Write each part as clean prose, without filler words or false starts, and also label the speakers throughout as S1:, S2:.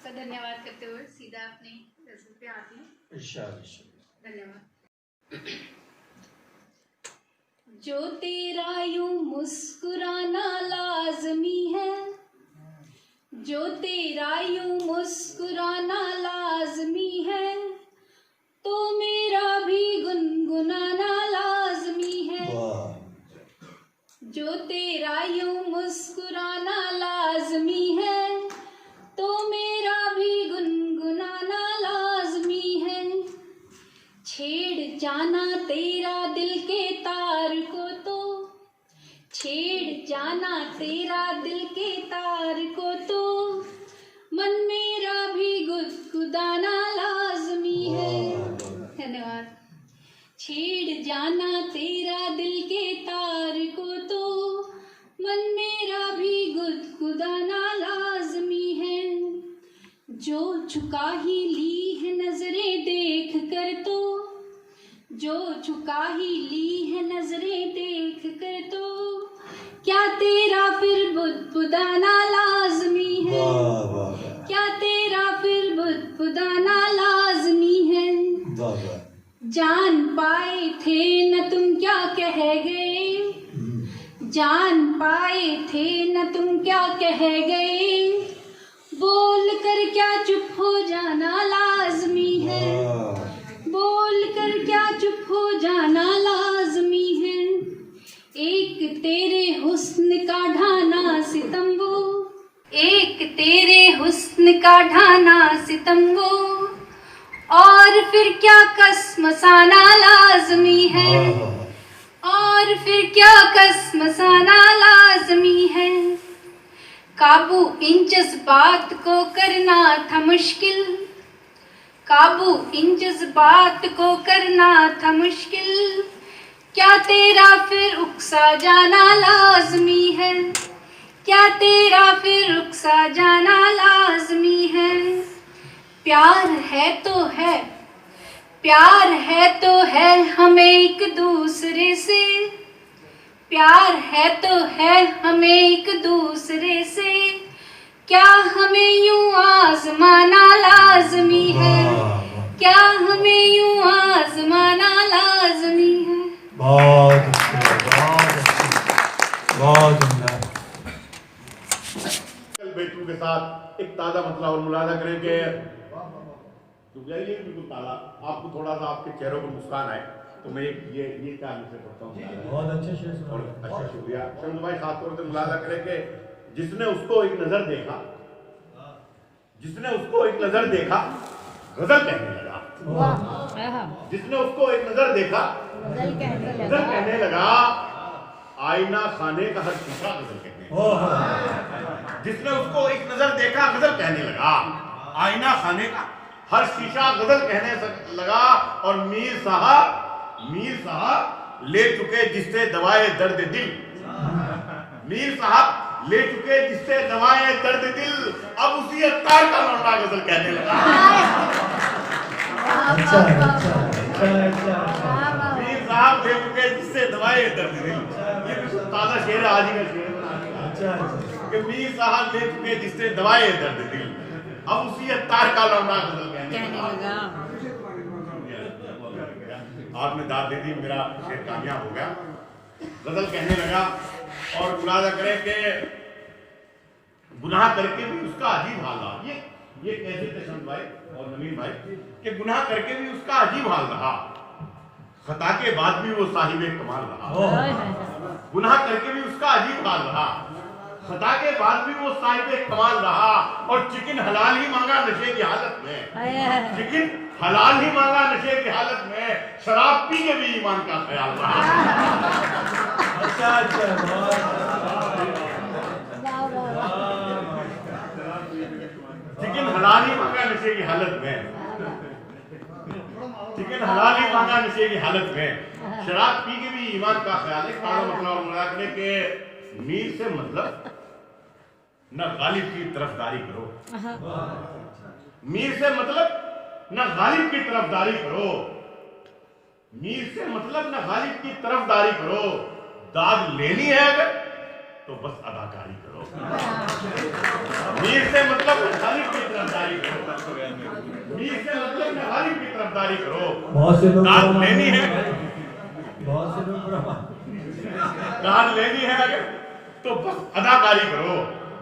S1: आपका धन्यवाद करते हुए सीधा अपने गजल पे आते हैं। धन्यवाद। जो तेरा यूं मुस्कुराना लाजमी है, जो तेरा यूं मुस्कुराना लाजमी है, तो मेरा भी गुनगुनाना लाजमी है। जो तेरा यूं मुस्कुराना लाजमी है, तो मेरा भी गुनगुनाना लाजमी है। छेड़ जाना तेरा दिल के तार को तो, छेड़ जाना तेरा दिल के तार को तो, मन मेरा भी गुदगुदाना लाजमी है। धन्यवाद। छेड़ जाना तेरा दिल के तार को तो, मन मेरा भी गुदगुदाना लाजमी है। जो झुका ही ली है नजरें देख कर तो, जो झुका ही ली है नजरें देख कर तो, क्या तेरा फिर बुदबुदाना लाजमी है। क्या तेरा फिर बुदबुदाना लाजमी है। जान पाए थे न तुम क्या कह गए, जान पाए थे न तुम क्या कह गए, बोल कर क्या चुप हो जाना लाजमी है। बोल कर क्या चुप हो जाना लाजमी है। एक तेरे हुस्न का ढाना सितम वो, एक तेरे हुस्न का ढाना सितम वो, और फिर क्या कसमसाना लाजमी है। और फिर क्या कसमसाना लाजमी है। काबू इन जज्बात को करना था मुश्किल, काबू इन जज्बात को करना था मुश्किल, क्या तेरा फिर उकसा जाना लाजमी है। क्या तेरा फिर उकसा जाना लाजमी है। प्यार है तो है, प्यार है तो है हमें एक दूसरे से, प्यार है तो है हमें एक दूसरे से, क्या हमें यूं आजमाना लाजमी है। क्या हमें यूं आजमाना लाजमी है।
S2: बहुत
S3: बेटू के साथ एक ताज़ा मतलब और मुलाजा करेंगे। बिल्कुल ताला, आपको थोड़ा सा आपके चेहरों पर मुस्कान आए तो मैं ये चार से पढ़ता हूँ।
S2: बहुत अच्छे शेर सुना।
S3: अच्छा शुक्रिया। शम्स भाई खासतौर से मुलाजा करेंगे। जिसने उसको एक नजर देखा, जिसने उसको एक नजर देखा गजल कहने लगा। जिसने उसको एक नजर देखा गजल कहने लगा। आईना खाने का हर शीशा गजल कहने लगा। जिसने उसको एक नजर देखा गजल कहने लगा। आईना खाने का हर शीशा गजल कहने लगा। और मीर साहब ले चुके जिससे दवाए दर्द दिल, मीर साहब ले चुके जिससे दवाए दर्द दिल, अब उसी अत्तार का लौंडा गजल कहने लगा। मीर साहब ले चुके जिससे दवाए दर्द दिल, ये बिल्कुल ताजा शेर आज ही का शेर कि मीर साहब ले चुके जिससे दवाए दर्द दिल, अब उसी अत्तार का लौंडा गजल कहने लगा। आपने दाद दे दी, मेरा शेर कामयाब हो गया। गजल कहने लगा। और मुलाजा करें कि गुनाह करके भी उसका अजीब हाल रहा। ये कैसे थे शम्स भाई और नवीन भाई कि गुनाह करके भी उसका अजीब हाल रहा, खता के बाद भी वो साहिबे कमाल रहा। गुनाह करके भी उसका अजीब हाल रहा, खता के बाद भी वो साहिबे कमाल रहा। और चिकन हलाल ही मांगा नशे की हालत में, चिकन हलाल ही मांगा नशे की हालत में, शराब पी के भी ईमान का ख्याल रहा। चिकन हलाल ही मांगा नशे की हालत में, चिकन हलाल ही मांगा नशे की हालत में, शराब पी के भी ईमान का ख्याल है। मतलब के मीर से मतलब न गालिब की तरफदारी करो, मीर से मतलब न गालिब की तरफदारी करो, मीर से मतलब न गालिब की तरफदारी करो, दाद लेनी है अगर तो बस अदाकारी करो। मीर से मतलब गालिब की तरफदारी करो, मीर से मतलब गालिब की तरफदारी करो।
S2: बहुत से लोग
S3: दाद लेनी है,
S2: बहुत से लोग
S3: दाद लेनी है अगर तो बस अदाकारी करो,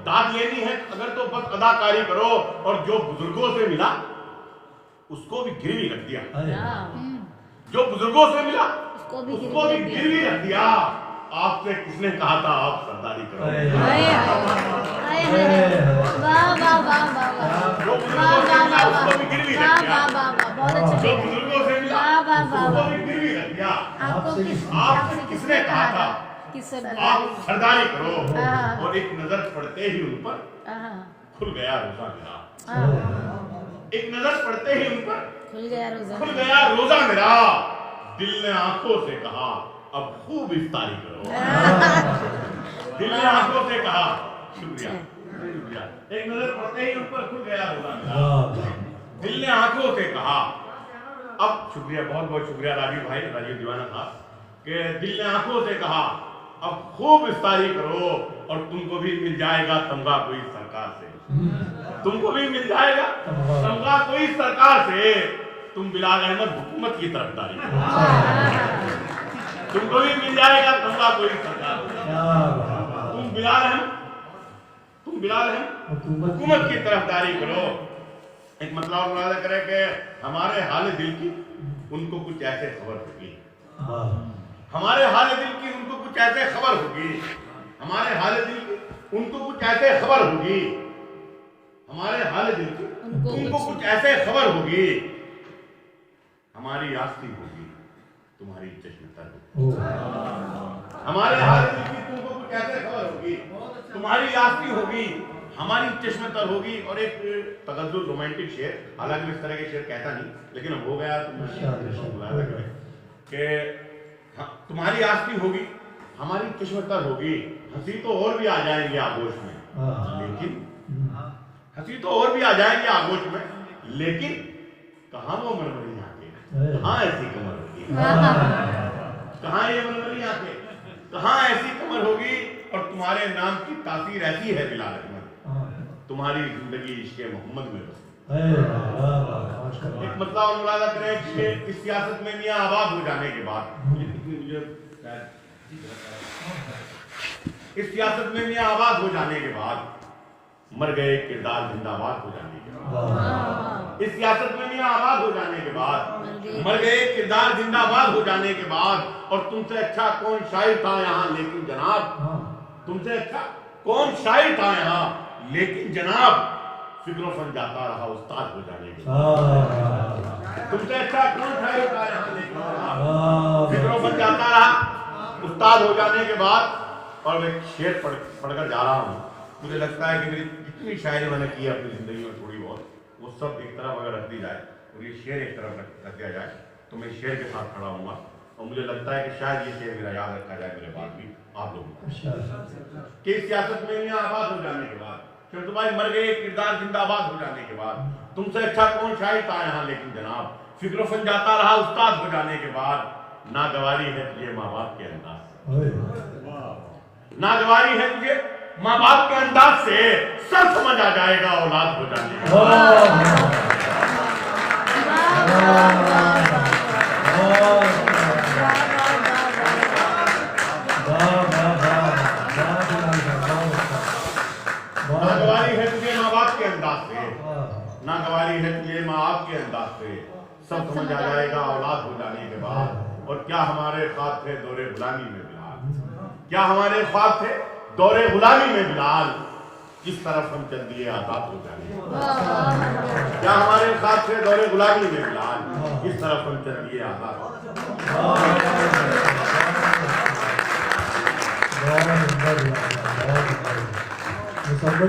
S3: दाद लेनी है अगर तो बस अदाकारी करो। और जो बुजुर्गों से मिला उसको भी गिरवी रख दिया, जो बुजुर्गों से मिला उसको भी गिरवी रख दिया। आपसे किसने कहा था आप सरदारी करो? जो बुजुर्गों से मिला उसको भी गिरवी रख दिया, जो बुजुर्गों से मिला उसको भी गिरवी रख दिया। आपसे किसने कहा था आप सरदारी करो? और एक नजर पड़ते ही उन पर खुल गया रोजा मेरा, एक नजर पड़ते ही उन पर खुल गया रोजा मेरा। दिल ने आंखों से कहा अब खूब इफ्तारी करो, दिल ने आंखों से कहा शुक्रिया शुक्रिया, एक नजर पड़ते ही उन पर खुल गया रोजा मेरा। दिल ने आंखों से कहा अब शुक्रिया, बहुत बहुत शुक्रिया राजीव भाई, राजीव दीवाना साहब, कि दिल ने आंखों से कहा अब खूब इफ्तारी करो। और तुमको भी मिल जाएगा तमगा कोई सरकार से, तुमको भी मिल जाएगा तमगा कोई सरकार से। तुम बिलाल अहमद हुकूमत की तरफदारी करो, तुमको भी मिल जाएगा तमगा कोई सरकार से। तुम बिलाल अहमद हुकूमत की तरफदारी करो। एक मतलब मुलाजा करे कि हमारे हाल दिल की उनको कुछ ऐसे खबर होगी, हमारे हाल दिल की उनको कुछ ऐसे खबर होगी, हमारे हाल दिल की उनको कुछ ऐसे खबर होगी, हमारे हाल दिल की उनको कुछ ऐसे खबर होगी। हमारी आस्ती होगी तुम्हारी चश्मतर होगी, हमारे हाल दिल की तुमको कुछ ऐसे खबर होगी, तुम्हारी आस्ती होगी हमारी चश्मतर होगी। और एक तगज्जुल रोमांटिक शेर, हालांकि मैं इस तरह के शेर कहता नहीं, लेकिन अब हो गया तो मैं कि तुम्हारी आस्ती होगी हमारी किस्मतर होगी। हंसी तो और भी आ जाएंगे आगोश में, लेकिन हंसी तो और भी आ जाएंगे आगोश में, लेकिन कहाँ वो मनमरी आंखें, कहाँ ऐसी कमर होगी, कहाँ ये मनमरी आंखें, कहाँ ऐसी कमर होगी। और तुम्हारे नाम की तासीर ऐसी है बिलाल अहमद, तुम्हारी जिंदगी इश्क़ मोहम्मद में बसी। एक मतलब और मुलाजा करें कि इस सियासत में मियां आबाद हो जाने के बाद, इस सियासत में मियां आबाद हो जाने के बाद मर गए किरदार जिंदाबाद हो जाने के बाद, इस सियासत में मियां आबाद हो जाने के बाद मर गए किरदार जिंदाबाद हो जाने के बाद। और तुमसे अच्छा कौन शायर था यहाँ लेकिन जनाब, तुमसे अच्छा कौन शायर था यहाँ लेकिन जनाब फिक्र फन जाता रहा उस्ताद हो जाने के बाद। तुमसे अच्छा कौन शायर था यहाँ लेकिन जनाब फिक्र फन जाता रहा उस्ताद हो जाने के बाद। और मैं शेर पढ़कर जा रहा हूँ, मुझे लगता है कि मेरी जितनी शायरी मैंने की है अपनी ज़िंदगी में थोड़ी बहुत, वो सब एक तरफ अगर रख दी जाए और ये शेर एक तरफ रख दिया जाए तो मैं शेर के साथ खड़ा हूँगा। और मुझे लगता है कि शायद ये शेर मेरा याद रखा जाए मेरे बाद भी आप लोगों को, कि सियासत में मियां आबाद हो जाने के बाद, शमसु भाई मर गए किरदार जिंदाबाद हो जाने के बाद, तुमसे अच्छा कौन शायर था यहाँ लेकिन जनाब फिक्र फन जाता रहा उस्ताद हो जाने के बाद। नागवारी है तुझे माँ बाप के अंदाज, नागवारी है तुझे माँ बाप के अंदाज से, सब समझ आ जाएगा औलाद हो जाने के बाद। नागवारी है तुझे माँ बाप के अंदाज से, नागवारी है तुझे माँ बाप के अंदाज से, सब समझ आ जाएगा औलाद हो जाने के बाद। और क्या हमारे ख्वाब थे दौरे गुलामी में बिलाल, क्या हमारे ख्वाब थे दौरे गुलामी में बिलाल, किस तरफ हम चल दिए आजाद हो जाने। क्या हमारे ख्वाब थे दौरे गुलामी में बिलाल, किस तरफ हम चल दिए आजाद।
S2: बहुत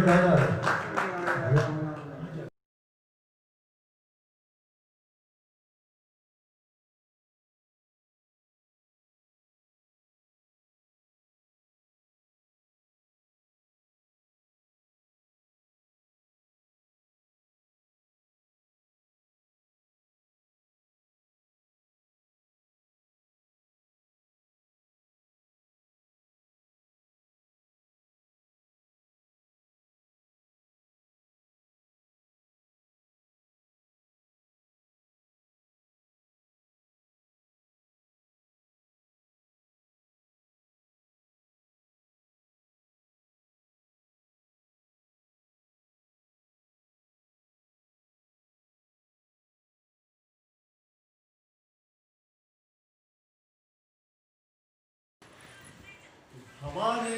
S4: हवा ने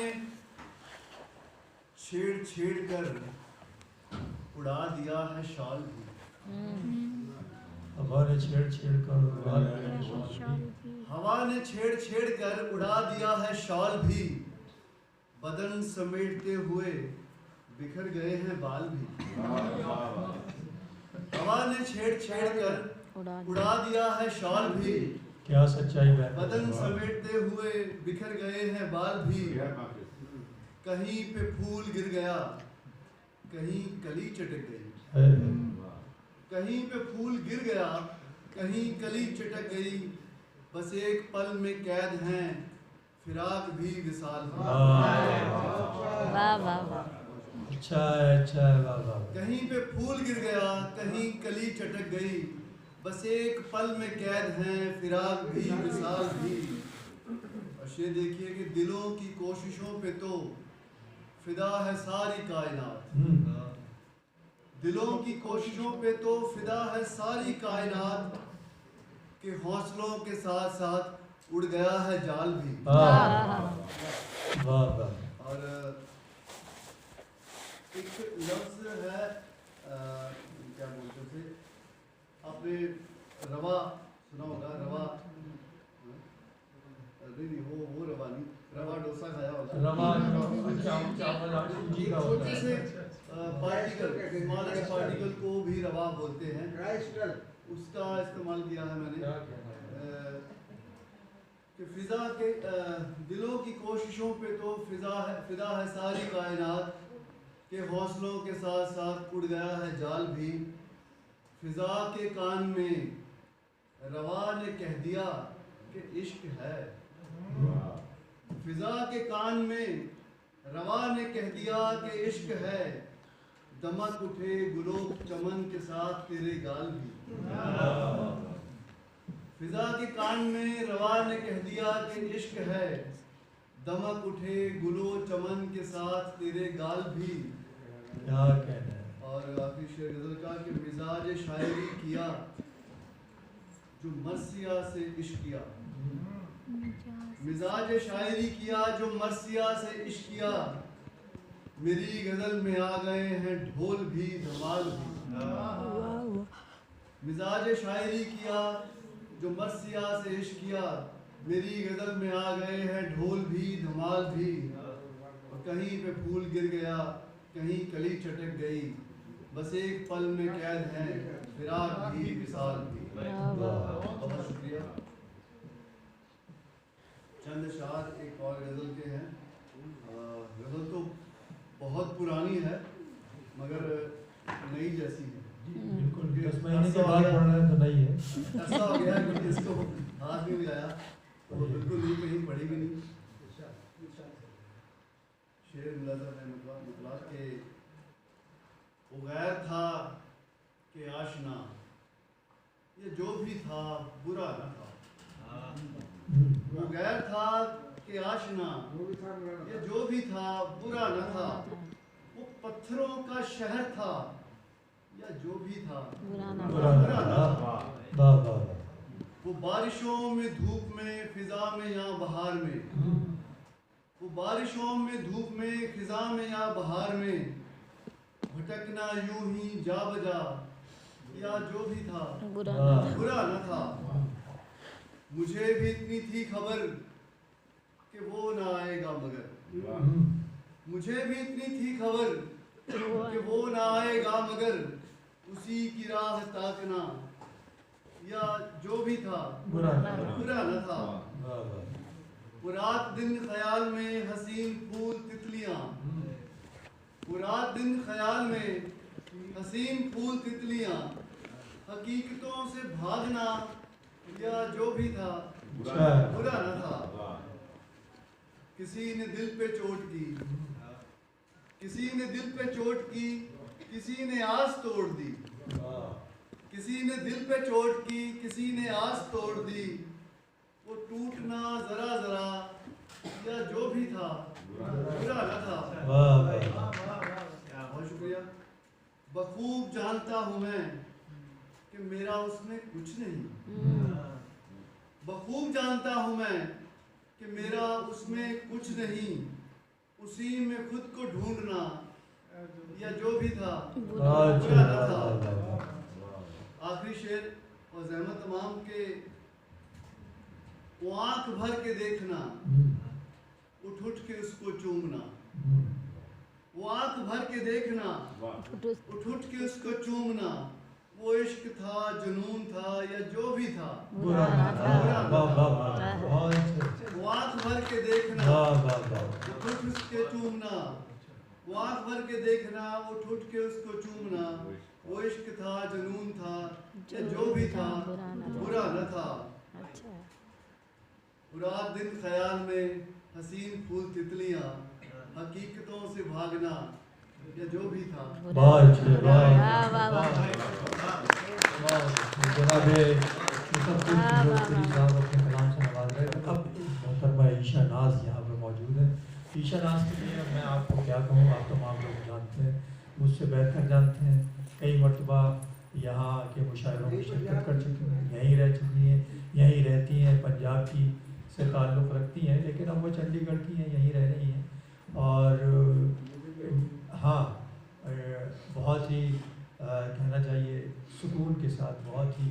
S4: छेड़ छेड़ कर उड़ा दिया है शाल भी।
S2: हवा ने छेड़ छेड़ कर उड़ा दिया है शाल भी।
S4: हवा ने छेड़ छेड़ कर उड़ा दिया है शाल भी, बदन समेटते हुए बिखर गए हैं बाल भी। हवा ने छेड़ छेड़ कर उड़ा दिया है शाल भी,
S2: क्या सच्चाई है।
S4: बदन समेटते हुए बिखर गए हैं बाल भी। कहीं पे फूल गिर गया, कहीं कली चटक गई। कहीं पे फूल गिर गया, कहीं कली चटक गई। बस एक पल में कैद हैं फिराक भी विसाल भी।
S5: वाह वाह वाह।
S2: अच्छा है वाह वाह।
S4: कहीं पे फूल गिर गया, कहीं कली चटक गई। बस एक पल में कैद हैं फिराक भी विसाल भी। और ये देखिए कि दिलों की कोशिशों पे तो फिदा है सारी कायनात। दिलों की कोशिशों पे तो फिदा है सारी कायनात, के हौसलों के साथ साथ उड़ गया है जाल भी।
S2: वाह वाह।
S4: और एक लफ्ज है क्या बोलते थे आपने, रवा सुना होगा। रवा नहीं वो रवा नहीं, रवा डोसा खाया होगा।
S2: रवा
S4: जैसे पार्टिकल, स्मॉलेस्ट पार्टिकल को भी रवा बोलते हैं, उसका इस्तेमाल किया है मैंने कि फिजा के दिलों की कोशिशों पे तो फिदा है सारी कायनात, के हौसलों के साथ साथ उड़ गया है जाल भी। फिजा के कान में रवा ने कह दिया कि इश्क है। फिजा के कान में रवा ने कह दिया कि इश्क है। दमक उठे गुलो चमन के साथ तेरे गाल भी। फिजा के कान में रवा ने कह दिया कि इश्क है। दमक उठे गुलो चमन के साथ तेरे गाल भी।
S2: क्या कहना है।
S4: और आखिरी शेर गजल का कि मिजाज शायरी किया जो मर्सिया से इश्क किया। मिजाज शायरी किया जो मर्सिया से इश्क किया। मेरी गजल में आ गए हैं ढोल भी धमाल भी। मिजाज शायरी किया जो मर्सिया से इश्क किया। मेरी गजल में आ गए हैं ढोल भी धमाल भी। और कहीं पे फूल गिर गया, कहीं कली चटक गई। बस एक पल में कैद है फिराक भी विसाल भी। बहुत शुक्रिया। चंद शार एक और गजल के हैं। गजल तो बहुत पुरानी है मगर नई जैसी है।
S2: बिल्कुल 10 महीने के बाद पढ़ना है तो नहीं है।
S4: ऐसा हो गया कि इसको हाथ में मिलाया तो वो बिल्कुल नहीं, कहीं पढ़ी भी नहीं। शेर मुलाज़ा है मतलब के वो गैर था कि आशना, ये जो भी था बुरा न था। वो गैर था कि आशना, ये जो भी था बुरा न था। वो पत्थरों का शहर था या जो भी था बुरा न था। वो बारिशों में धूप में फिजा में या बहार में। वो बारिशों में धूप में फिजा में या बहार में। भटकना यूं ही जा बजा या जो भी था बुरा न था। मुझे भी इतनी थी खबर कि वो ना आएगा मगर। मुझे भी इतनी थी खबर कि वो ना आएगा मगर। उसी की राह ताकना या जो भी था बुरा न था। वो रात दिन ख्याल में हसीन फूल तितलियां। वो रात दिन ख्याल में हसीन फूल तितलियां। हकीकतों से भागना या जो भी था बुरा न था। किसी ने दिल पे चोट की, किसी ने दिल पे चोट की, किसी ने आस तोड़ दी। किसी ने दिल पे चोट की, किसी ने आस तोड़ दी। वो टूटना जरा जरा या जो भी था बुरा न था। बहुत शुक्रिया। बखूब जानता हूँ मैं कि मेरा उसमें कुछ नहीं। बखूब जानता हूँ मैं कि मेरा उसमें कुछ नहीं, उसी में खुद को ढूंढना, या जो भी था बुरा न था। आखिरी शेर और ज़हमत तमाम के, वो आंख भर के देखना, उठ उठ के उसको चूमना, वो आंख भर के देखना, उठ उठ के उसको चूमना, वो इश्क था, जुनून था, या जो भी था
S2: बुरा ना था।
S4: वो आंख भर के देखना, उठ उठ के चूमना, वो आंख भर के देखना, उठ उठ के उसको चूमना, वो इश्क था, जुनून था, या जो भी था बुरा न था। रात दिन ख्याल में हसीन फूल तितलियां, हकीकतों से भागना, या जो भी था।
S2: ईशा नाज यहाँ पर मौजूद है। ईशा नाज के लिए मैं आपको क्या कहूँ, आप तमाम लोग जानते हैं, मुझसे बेहतर जानते हैं। कई मरतबा यहाँ के मुशायरों में शिरकत कर चुकी हैं, यहीं रह चुकी हैं, यहीं रहती हैं, पंजाब की से ताल्लुक़ रखती हैं, लेकिन अब वो चंडीगढ़ की हैं, यहीं रह रही हैं। और हाँ, बहुत ही कहना चाहिए सुकून के साथ, बहुत ही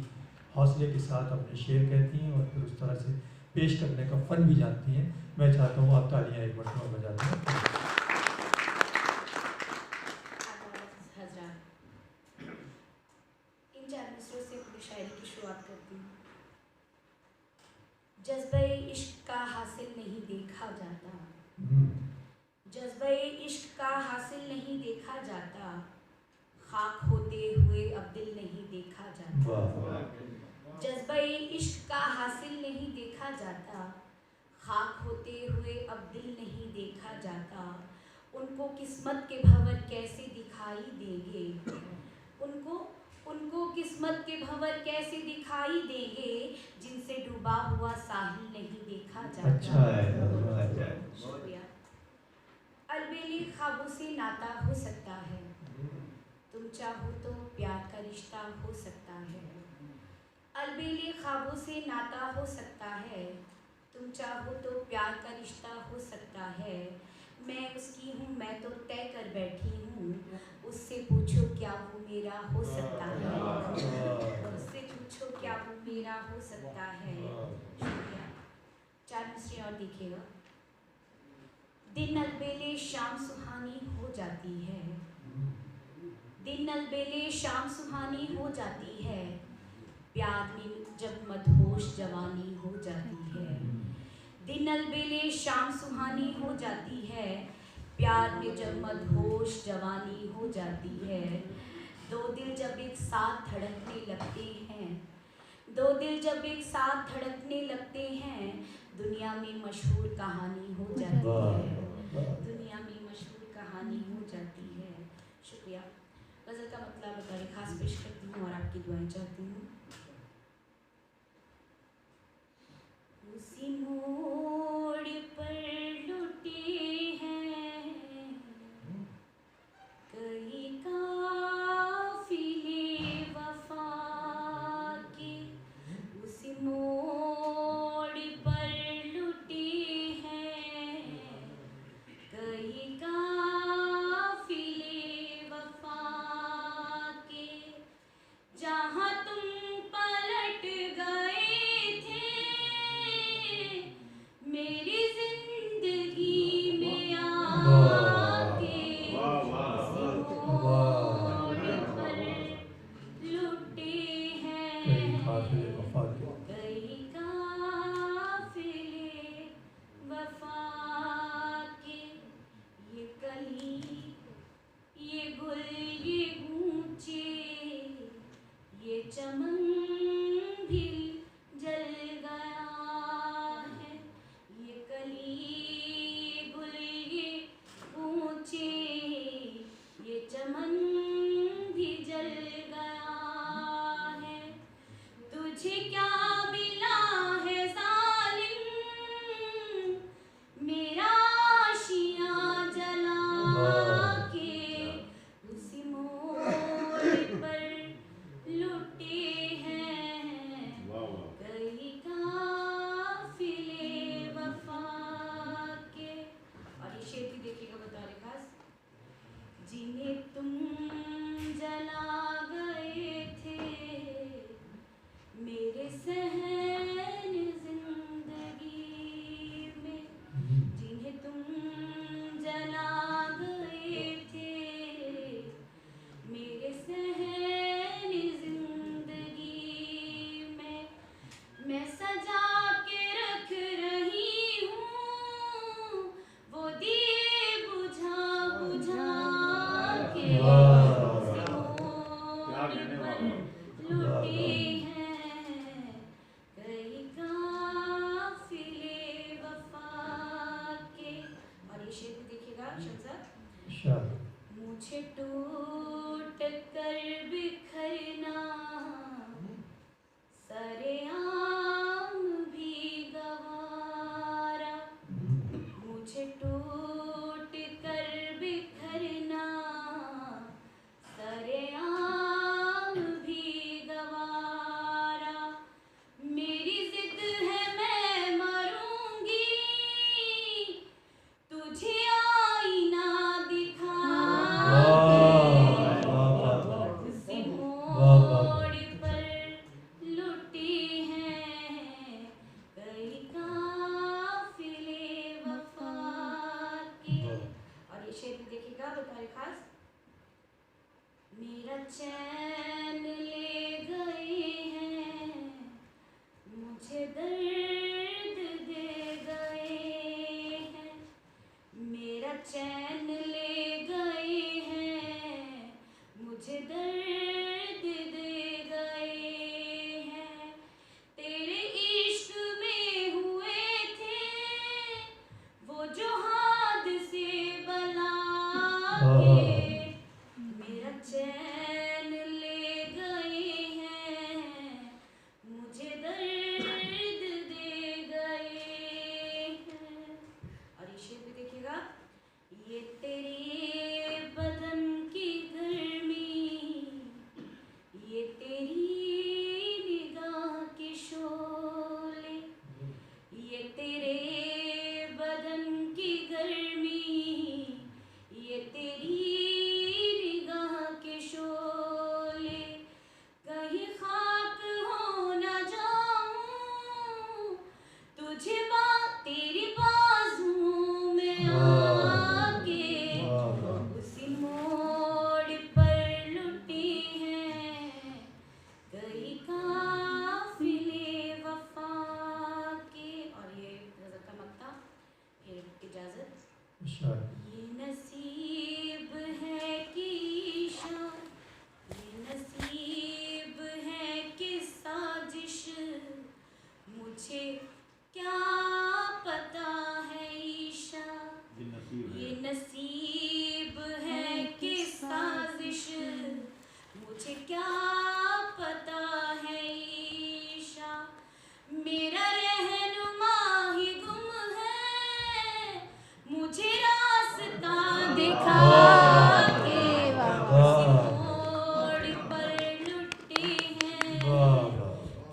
S2: हौसले के साथ अपने शेर कहती हैं और फिर उस तरह से पेश करने का फ़न भी जानती हैं। मैं चाहता हूँ आप तालियां एक मरतबा बजा दें।
S1: इन 4 मिसरों से अपनी शायरी की शुरुआत करती हूँ। जज्बे इश्क का हासिल नहीं देखा जाता, जज्बे इश्क का हासिल नहीं देखा जाता, खाक होते हुए अब दिल नहीं देखा जाता। जज्बे इश्क का हासिल नहीं देखा जाता, खाक होते हुए अब दिल नहीं देखा जाता। उनको किस्मत के भंवर कैसे दिखाई देंगे, उनको किस्मत के भंवर कैसे दिखाई देंगे, जिनसे डूबा हुआ साहिल नहीं देखा जाता। शुक्रिया। अलबेली ख्वाबों से नाता हो सकता है, तुम चाहो तो प्यार का रिश्ता हो सकता है। अलबेली ख्वाबों से नाता हो सकता है, तुम चाहो तो प्यार का रिश्ता हो सकता है। मैं उसकी हूँ, मैं तो तय कर बैठी हूँ, उससे पूछो क्या वो मेरा हो सकता है, उससे पूछो क्या वो मेरा हो सकता है। शुक्रिया। 4 मिसरे और देखिएगा। दिन अलबेले शाम सुहानी हो जाती है, दिन अलबेले शाम सुहानी हो जाती है, प्यार में जब मदहोश जवानी हो जाती है। दिन अलबेले शाम सुहानी हो जाती है, प्यार में जब मदहोश जवानी हो जाती है। 2 दिल जब एक साथ धड़कने लगते हैं, 2 दिल जब एक साथ धड़कने लगते हैं, दुनिया में मशहूर कहानी हो जाती है, दुनिया में मशहूर कहानी हो जाती है। शुक्रिया। गज़ल का मतलब बताने खास पेश करती हूँ और आपकी दुआएं चाहती हूँ। उसी मोड़ पर लुटे हैं कई काफिले वफा के, उसी मोड़ पर लुटे हैं कई काफिले वफा के, जहाँ तुम पलट गए थे मेरी जिंदगी में आके, मोड़ पर लुटे हैं कई काफिले वफा के। ये कली ये गुल ये गूंचे ये चमन भी जल गया है, ये कली ये गुल ये गूंचे ये चमन भी जल गया है। तुझे क्या मिला है जालिम मेरा आशियाँ जला के, उसी मोड़ पर लुटे हैं कई काफिले वफा
S3: क्या कहने वाला।
S1: लुटी हैं कई काफिले वफा के। और ये शेर भी देखिएगा शमसा। मुझे टूट कर बिखरना सरेआम भी गवारा। मुझे टूट कर बिखरना सरेआम भी गवारा। मेरी जिद है मैं मरूंगी तुझे आईना दिखा के। उसी मोड़ पर लुटी हैं कई काफिले वफा के। और ये शेर भी देखिएगा बेतारी खास। मेरा चैन ले गए हैं मुझे दर्द दे गए हैं। मेरा चैन ले गए हैं मुझे दर्द दे गए हैं। तेरे इश्क में हुए थे वो जो हादसे बला के। मेरा चैन ले गए हैं मुझे दर्द दे गए हैं। और ये शेर भी देखिएगा। ये तेरे बदन की गर्मी ये तेरी निगाह के शोले। ये तेरे बदन की गर्मी ये तेरी निगाह के शोले। कहीं खाक हो न जाऊं तुझे तेरी बाजुओं में आके। उसी मोड़ पर लुटी हैं कई काफिले वफा के। और ये नजर का मक्ता फिर इजाजत। ये नसीब है कि शान ये नसीब है कि साजिश मुझे क्या पता है ईशा। ये नसीब है कि साजिश मुझे क्या पता है ईशा। मेरा रहनुमा ही गुम है मुझे रास्ता दिखा के। उसी मोड़ पर लुटी हैं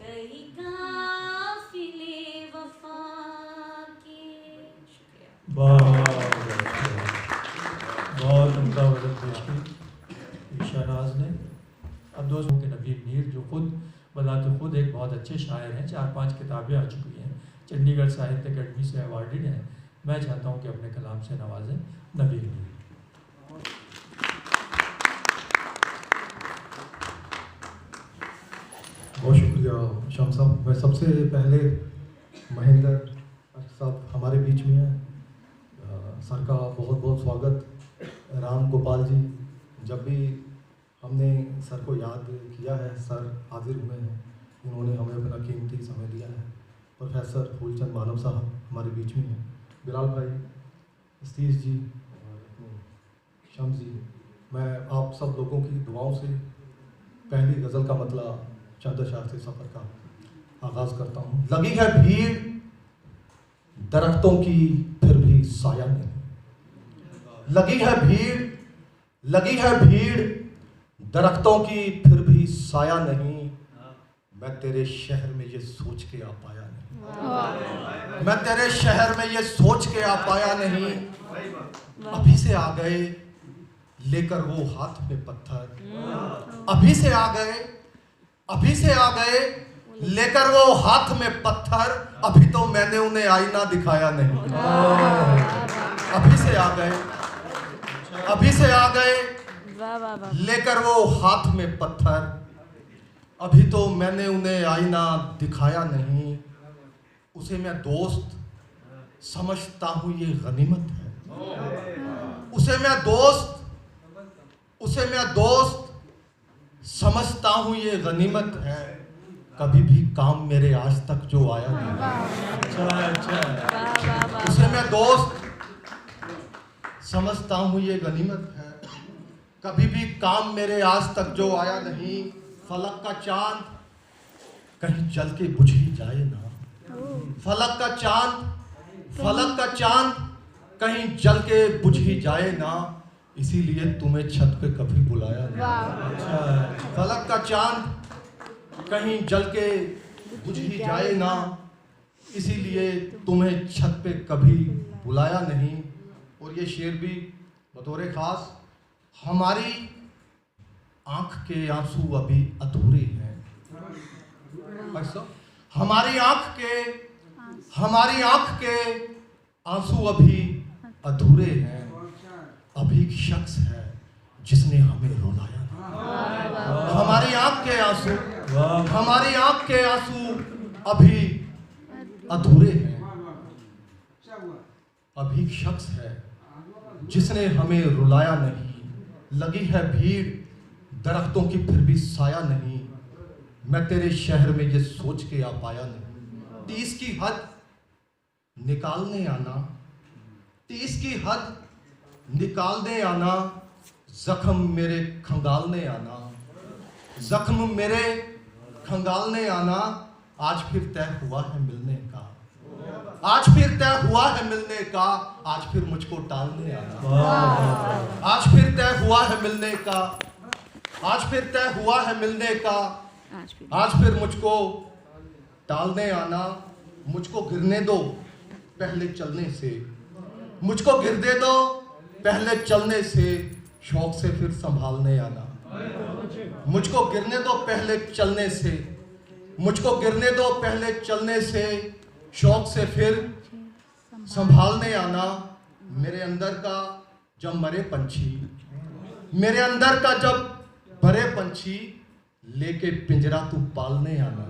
S1: कई काफिले वफा के। शुक्रिया।
S2: बहुत उम्दा वजन पेश की शहनाज ने। अब दोस्तों के नबील मीर जो खुद बजाते खुद एक बहुत अच्छे शायर हैं, 4-5 किताबें आ चुकी हैं, चंडीगढ़ साहित्य अकेडमी से अवार्डेड हैं। मैं चाहता हूं कि अपने कलाम से नवाजें नबील मीर।
S6: बहुत शुक्रिया शाम साहब। मैं सबसे पहले महेंद्र साहब हमारे बीच में हैं, सर का बहुत बहुत स्वागत। राम गोपाल जी, जब भी हमने सर को याद किया है सर हाजिर हुए हैं, उन्होंने हमें अपना कीमती समय दिया है। प्रोफेसर फूलचंद मानव साहब हमारे बीच में हैं, बिलाल भाई, सतीश जी और शम्स जी। मैं आप सब लोगों की दुआओं से पहली गज़ल का मतलब चंद शास्त्री सफ़र का आगाज़ करता हूँ। लगी है भीड़ दरख्तों की फिर भी साया नहीं। लगी है भीड़ दरख्तों की फिर भी साया नहीं। मैं तेरे शहर में ये सोच के आ पाया नहीं। मैं तेरे शहर में ये सोच के आ पाया नहीं। अभी से आ गए लेकर वो हाथ में पत्थर। अभी से आ गए लेकर वो हाथ में पत्थर। अभी तो मैंने उन्हें आईना दिखाया नहीं। अभी से आ गए लेकर वो हाथ में पत्थर। अभी तो मैंने उन्हें आईना दिखाया नहीं। उसे मैं दोस्त समझता हूँ ये गनीमत है। उसे मैं दोस्त समझता हूँ, ये गनीमत है, कभी भी काम मेरे आज तक जो आया नहीं।
S2: अच्छा
S6: उसे मैं दोस्त समझता हूँ, ये गनीमत है, कभी भी काम मेरे आज तक जो आया नहीं। फलक का चांद कहीं जल के बुझ ही जाए ना, फलक का चांद कहीं जल के बुझ ही जाए ना, इसीलिए तुम्हें छत पे कभी बुलाया नहीं। फलक का चांद कहीं जल के बुझ ही जाए ना, इसीलिए तुम्हें छत पे कभी बुलाया नहीं। और ये शेर भी बतौर खास, हमारी आंख के आंसू अभी अधूरे हैं। हमारी आंख के आंसू अभी अधूरे हैं। अभी एक शख्स है जिसने हमें रुलाया नहीं। हमारी आंख के आंसू अभी अधूरे हैं। अभी एक शख्स है जिसने हमें रुलाया नहीं। लगी है भीड़ दरख्तों की फिर भी साया नहीं। मैं तेरे शहर में ये सोच के आ पाया नहीं। 30 की हद निकालने आना, 30 की हद निकालने आना, जख्म मेरे खंगालने आना, जख्म मेरे खंगालने आना। आज फिर तय हुआ है मिलने का, आज फिर तय हुआ है मिलने का, आज फिर मुझको टालने आना। आज फिर तय हुआ है मिलने का, आज फिर तय हुआ है मिलने का, आज फिर मुझको टालने आना। मुझको गिरने दो पहले चलने से, मुझको गिरने दो पहले चलने से, शौक से फिर संभालने आना। मुझको गिरने दो पहले चलने से, मुझको गिरने दो पहले चलने से, शौक से फिर संभालने आना। मेरे अंदर का जब मरे पंछी, मेरे अंदर का जब मरे पंछी, लेके पिंजरा तू पालने आना।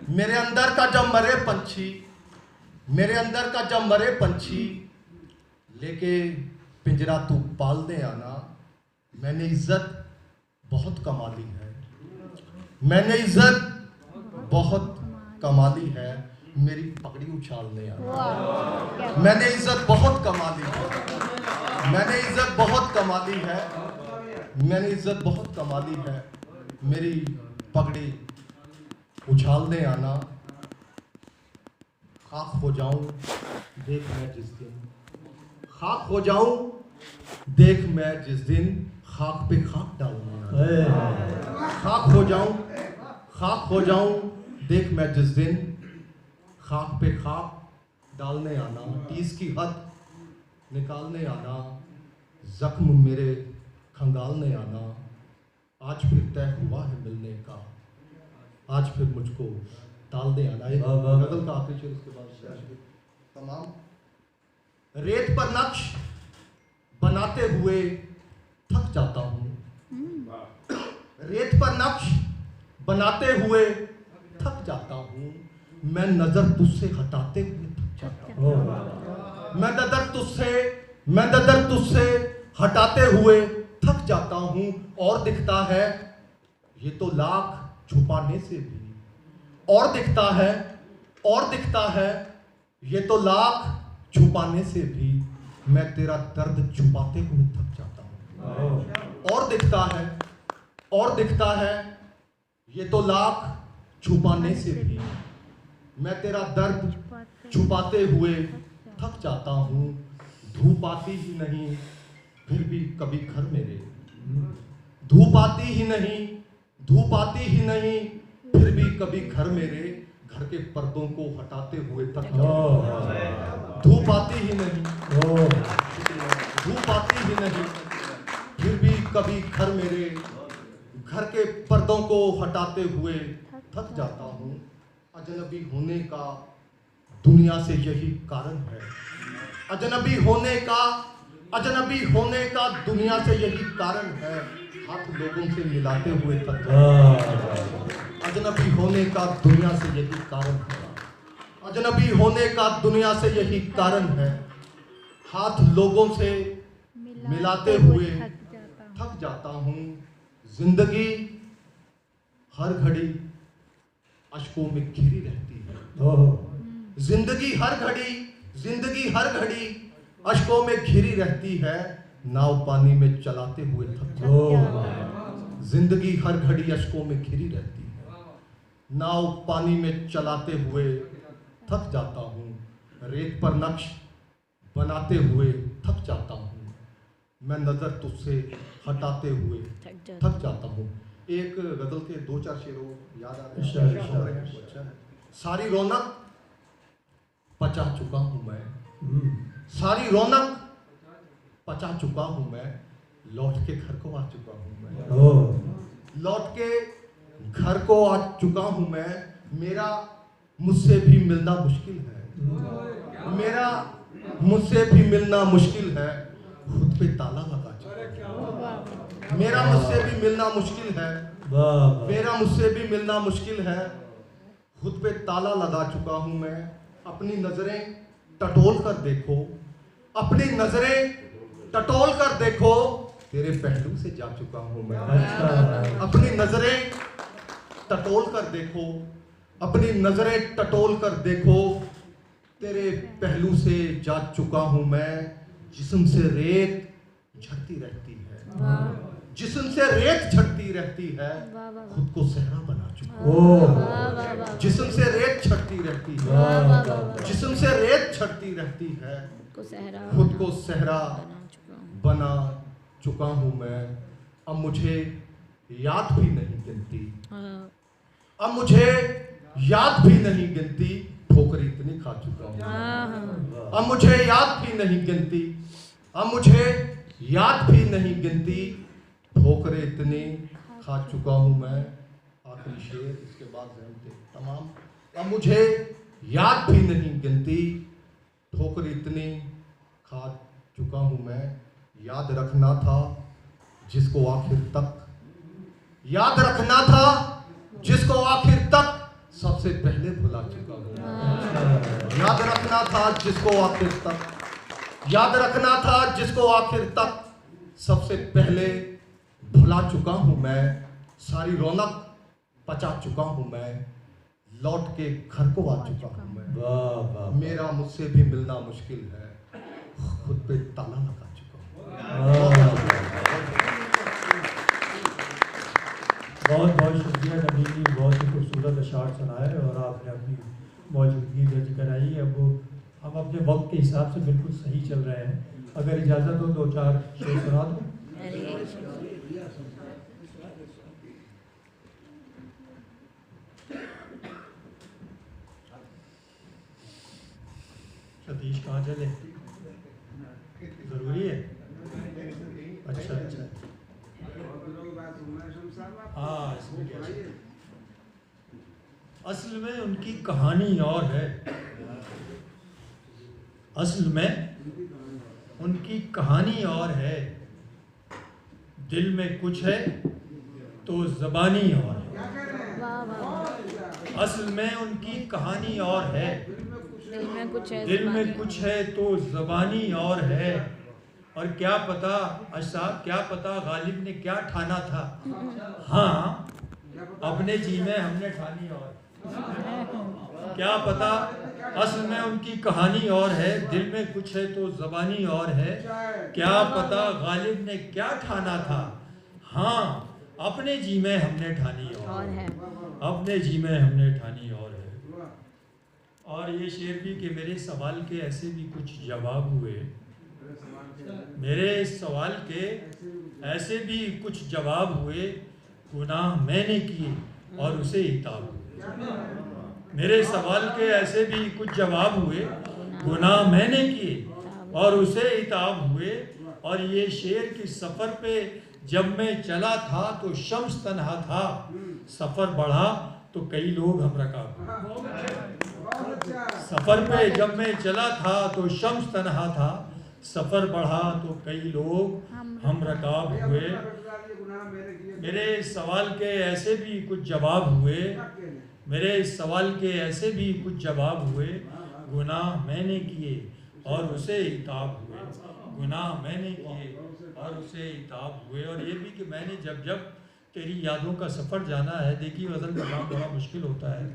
S6: मेरे अंदर का जब मरे पंछी, मेरे अंदर का जब मरे पंछी, लेके पिंजरा तू पालने आना। मैंने इज्जत बहुत कमा ली है, मैंने इज्जत बहुत कमा ली है, मेरी पगड़ी उछालने आना। मैंने इज्जत बहुत कमा ली है, मैंने इज्जत बहुत कमा ली है, मैंने इज्जत बहुत कमा ली है, मेरी पगड़ी उछालने आना। खाक हो जाऊं देख मैं जिस दिन, खाक हो जाऊं देख मैं जिस दिन, खाक पे खाक डालने आना। खाक हो जाऊं देख मैं जिस दिन, खाक पे खाक डालने आना। 30 की हद निकालने आना, जख्म मेरे खंगालने आना। आज फिर तय हुआ है मिलने का, आज फिर मुझको टालने आना। गजल का आखिरी शेर, उसके बाद तमाम। रेत पर नक्श बनाते हुए थक जाता हूँ, रेत पर नक्श बनाते हुए थक जाता हूँ। मैं नजर तुझसे हटाते हुए थक जाता हूँ। मैं नजर तुझसे हटाते हुए थक जाता हूँ। और दिखता है ये तो लाख छुपाने से भी, और दिखता है ये तो लाख छुपाने से भी, मैं तेरा दर्द छुपाते हुए थक जाता हूँ। और दिखता है ये तो लाख छुपाने से भी, मैं तेरा दर्द छुपाते हुए थक जाता हूँ। धूप आती ही नहीं फिर भी कभी घर मेरे, धूप आती ही नहीं फिर भी कभी घर मेरे, घर के पर्दों को हटाते हुए थक जाता हूँ। धूप आती ही नहीं फिर भी कभी घर मेरे, घर के पर्दों को हटाते हुए थक जाता हूँ। अजनबी होने का दुनिया से यही कारण है, अजनबी होने का दुनिया से यही कारण है, हाथ लोगों से मिलाते हुए थक जाता हूँ। अजनबी होने का दुनिया से यही कारण है, अजनबी होने का दुनिया से यही कारण है, हाथ लोगों से मिलाते हुए थक जाता हूँ। जिंदगी हर घड़ी अश्कों में घिरी रहती है। जिंदगी हर घड़ी अश्कों में घिरी रहती है। नाव पानी में चलाते हुए थक जाता हूँ। जिंदगी हर घड़ी अश्कों में घिरी रहती है। नाव पानी में चलाते हुए थक जाता हूँ। रेत पर नक्श बनाते हुए थक जाता हूँ। मैं नजर तुझसे हटाते हुए थक जाता हूँ। एक गजल के 2-4 शेरों याद आ रहे हैं। अच्छा है। सारी रौनक पचा चुका हूँ मैं। सारी रौनक पचा चुका हूँ मैं। लौट के घर को आ चुका हूँ मैं। लौट के घर को आ चुका हूँ मैं। मेरा मुझसे भी मिलना मुश्किल है। मेरा मुझसे भी मिलना मुश्किल है। खुद पे ताला लगा चुका हूँ। मेरा मुझसे भी मिलना मुश्किल है। मेरा मुझसे भी मिलना मुश्किल है। खुद पे ताला लगा चुका हूँ मैं। अपनी नजरें टटोल कर देखो। अपनी नजरें टटोल कर देखो। तेरे पहलू से जा चुका हूँ मैं। अपनी नजरें टटोल कर देखो। अपनी नजरें टटोल कर देखो। तेरे पहलू से जा चुका हूँ मैं। जिस्म से रेत झड़ती रहती है। जिस्म से रेत झड़ती रहती है। खुद को सहरा बना चुका हूँ। जिस्म से रेत झड़ती रहती है। जिस्म से रेत झड़ती रहती है। खुद को सहरा बना चुका हूँ मैं। अब मुझे याद भी नहीं गिनती। अब मुझे याद भी नहीं गिनती। ठोकरी इतनी खा चुका हूँ। अब मुझे याद भी नहीं गिनती। अब मुझे याद भी नहीं गिनती। ठोकरें इतनी खा चुका हूँ मैं। आखिरी शेर, इसके बाद रहते तमाम। अब मुझे याद भी नहीं गिनती। ठोकरें इतनी खा चुका हूँ मैं। याद रखना था जिसको आखिर तक। याद रखना था जिसको आखिर तक सबसे पहले भुला चुका हूँ। याद रखना था जिसको आखिर तक। याद रखना था जिसको आखिर तक सबसे पहले भुला चुका हूँ मैं। सारी रौनक पचा चुका हूँ मैं। लौट के घर को आ चुका हूँ मैं। मेरा मुझसे भी मिलना मुश्किल है। खुद पे ताला लगा चुका हूँ।
S2: बहुत बहुत शुक्रिया नबी जी, बहुत ही खूबसूरत अशार सुनाए और आपने अपनी मौजूदगी दर्ज कराई। अब हम अपने वक्त के हिसाब से बिल्कुल सही चल रहे हैं। अगर इजाज़त हो 2-4 शेर सुना दूँ। सतीश कहाँ चले? ज़रूरी है? अच्छा अच्छा। हाँ, इसमें क्या है? असल में उनकी कहानी और है। असल में उनकी कहानी और है। दिल में कुछ है तो ज़बानी और है। असल में उनकी कहानी और है।
S5: दिल में कुछ है,
S2: दिल में कुछ है तो ज़बानी और है। और क्या पता अशसाब, क्या पता गालिब ने क्या ठाना था। हाँ, अपने जी में हमने ठानी और। क्या पता, असल में उनकी कहानी और है। दिल में कुछ है तो ज़बानी और है। क्या पता गालिब ने क्या ठाना था। हाँ, अपने जी में हमने ठानी और है। अपने जी में हमने ठानी और है। और ये शेर भी कि मेरे सवाल के ऐसे भी कुछ जवाब हुए। मेरे सवाल के ऐसे भी कुछ जवाब हुए। गुनाह मैंने किए और उसे इताब हुए। मेरे सवाल के ऐसे भी कुछ जवाब हुए। गुनाह मैंने किए और उसे इताब हुए। और ये शेर की सफ़र पे जब मैं चला था तो शम्स तन्हा था। सफ़र बढ़ा तो कई लोग हम रकाब। सफ़र पे जब मैं चला था तो शम्स तन्हा था। सफ़र बढ़ा तो कई लोग हम रकाब हुए। मेरे सवाल के ऐसे भी कुछ जवाब हुए। मेरे सवाल के ऐसे भी कुछ जवाब हुए। गुनाह मैंने किए और उसे इताब हुए। गुनाह मैंने किए और उसे इताब हुए, और ये भी कि मैंने जब जब तेरी यादों का सफ़र जाना है। देखिए गज़ल का काम बड़ा मुश्किल होता है,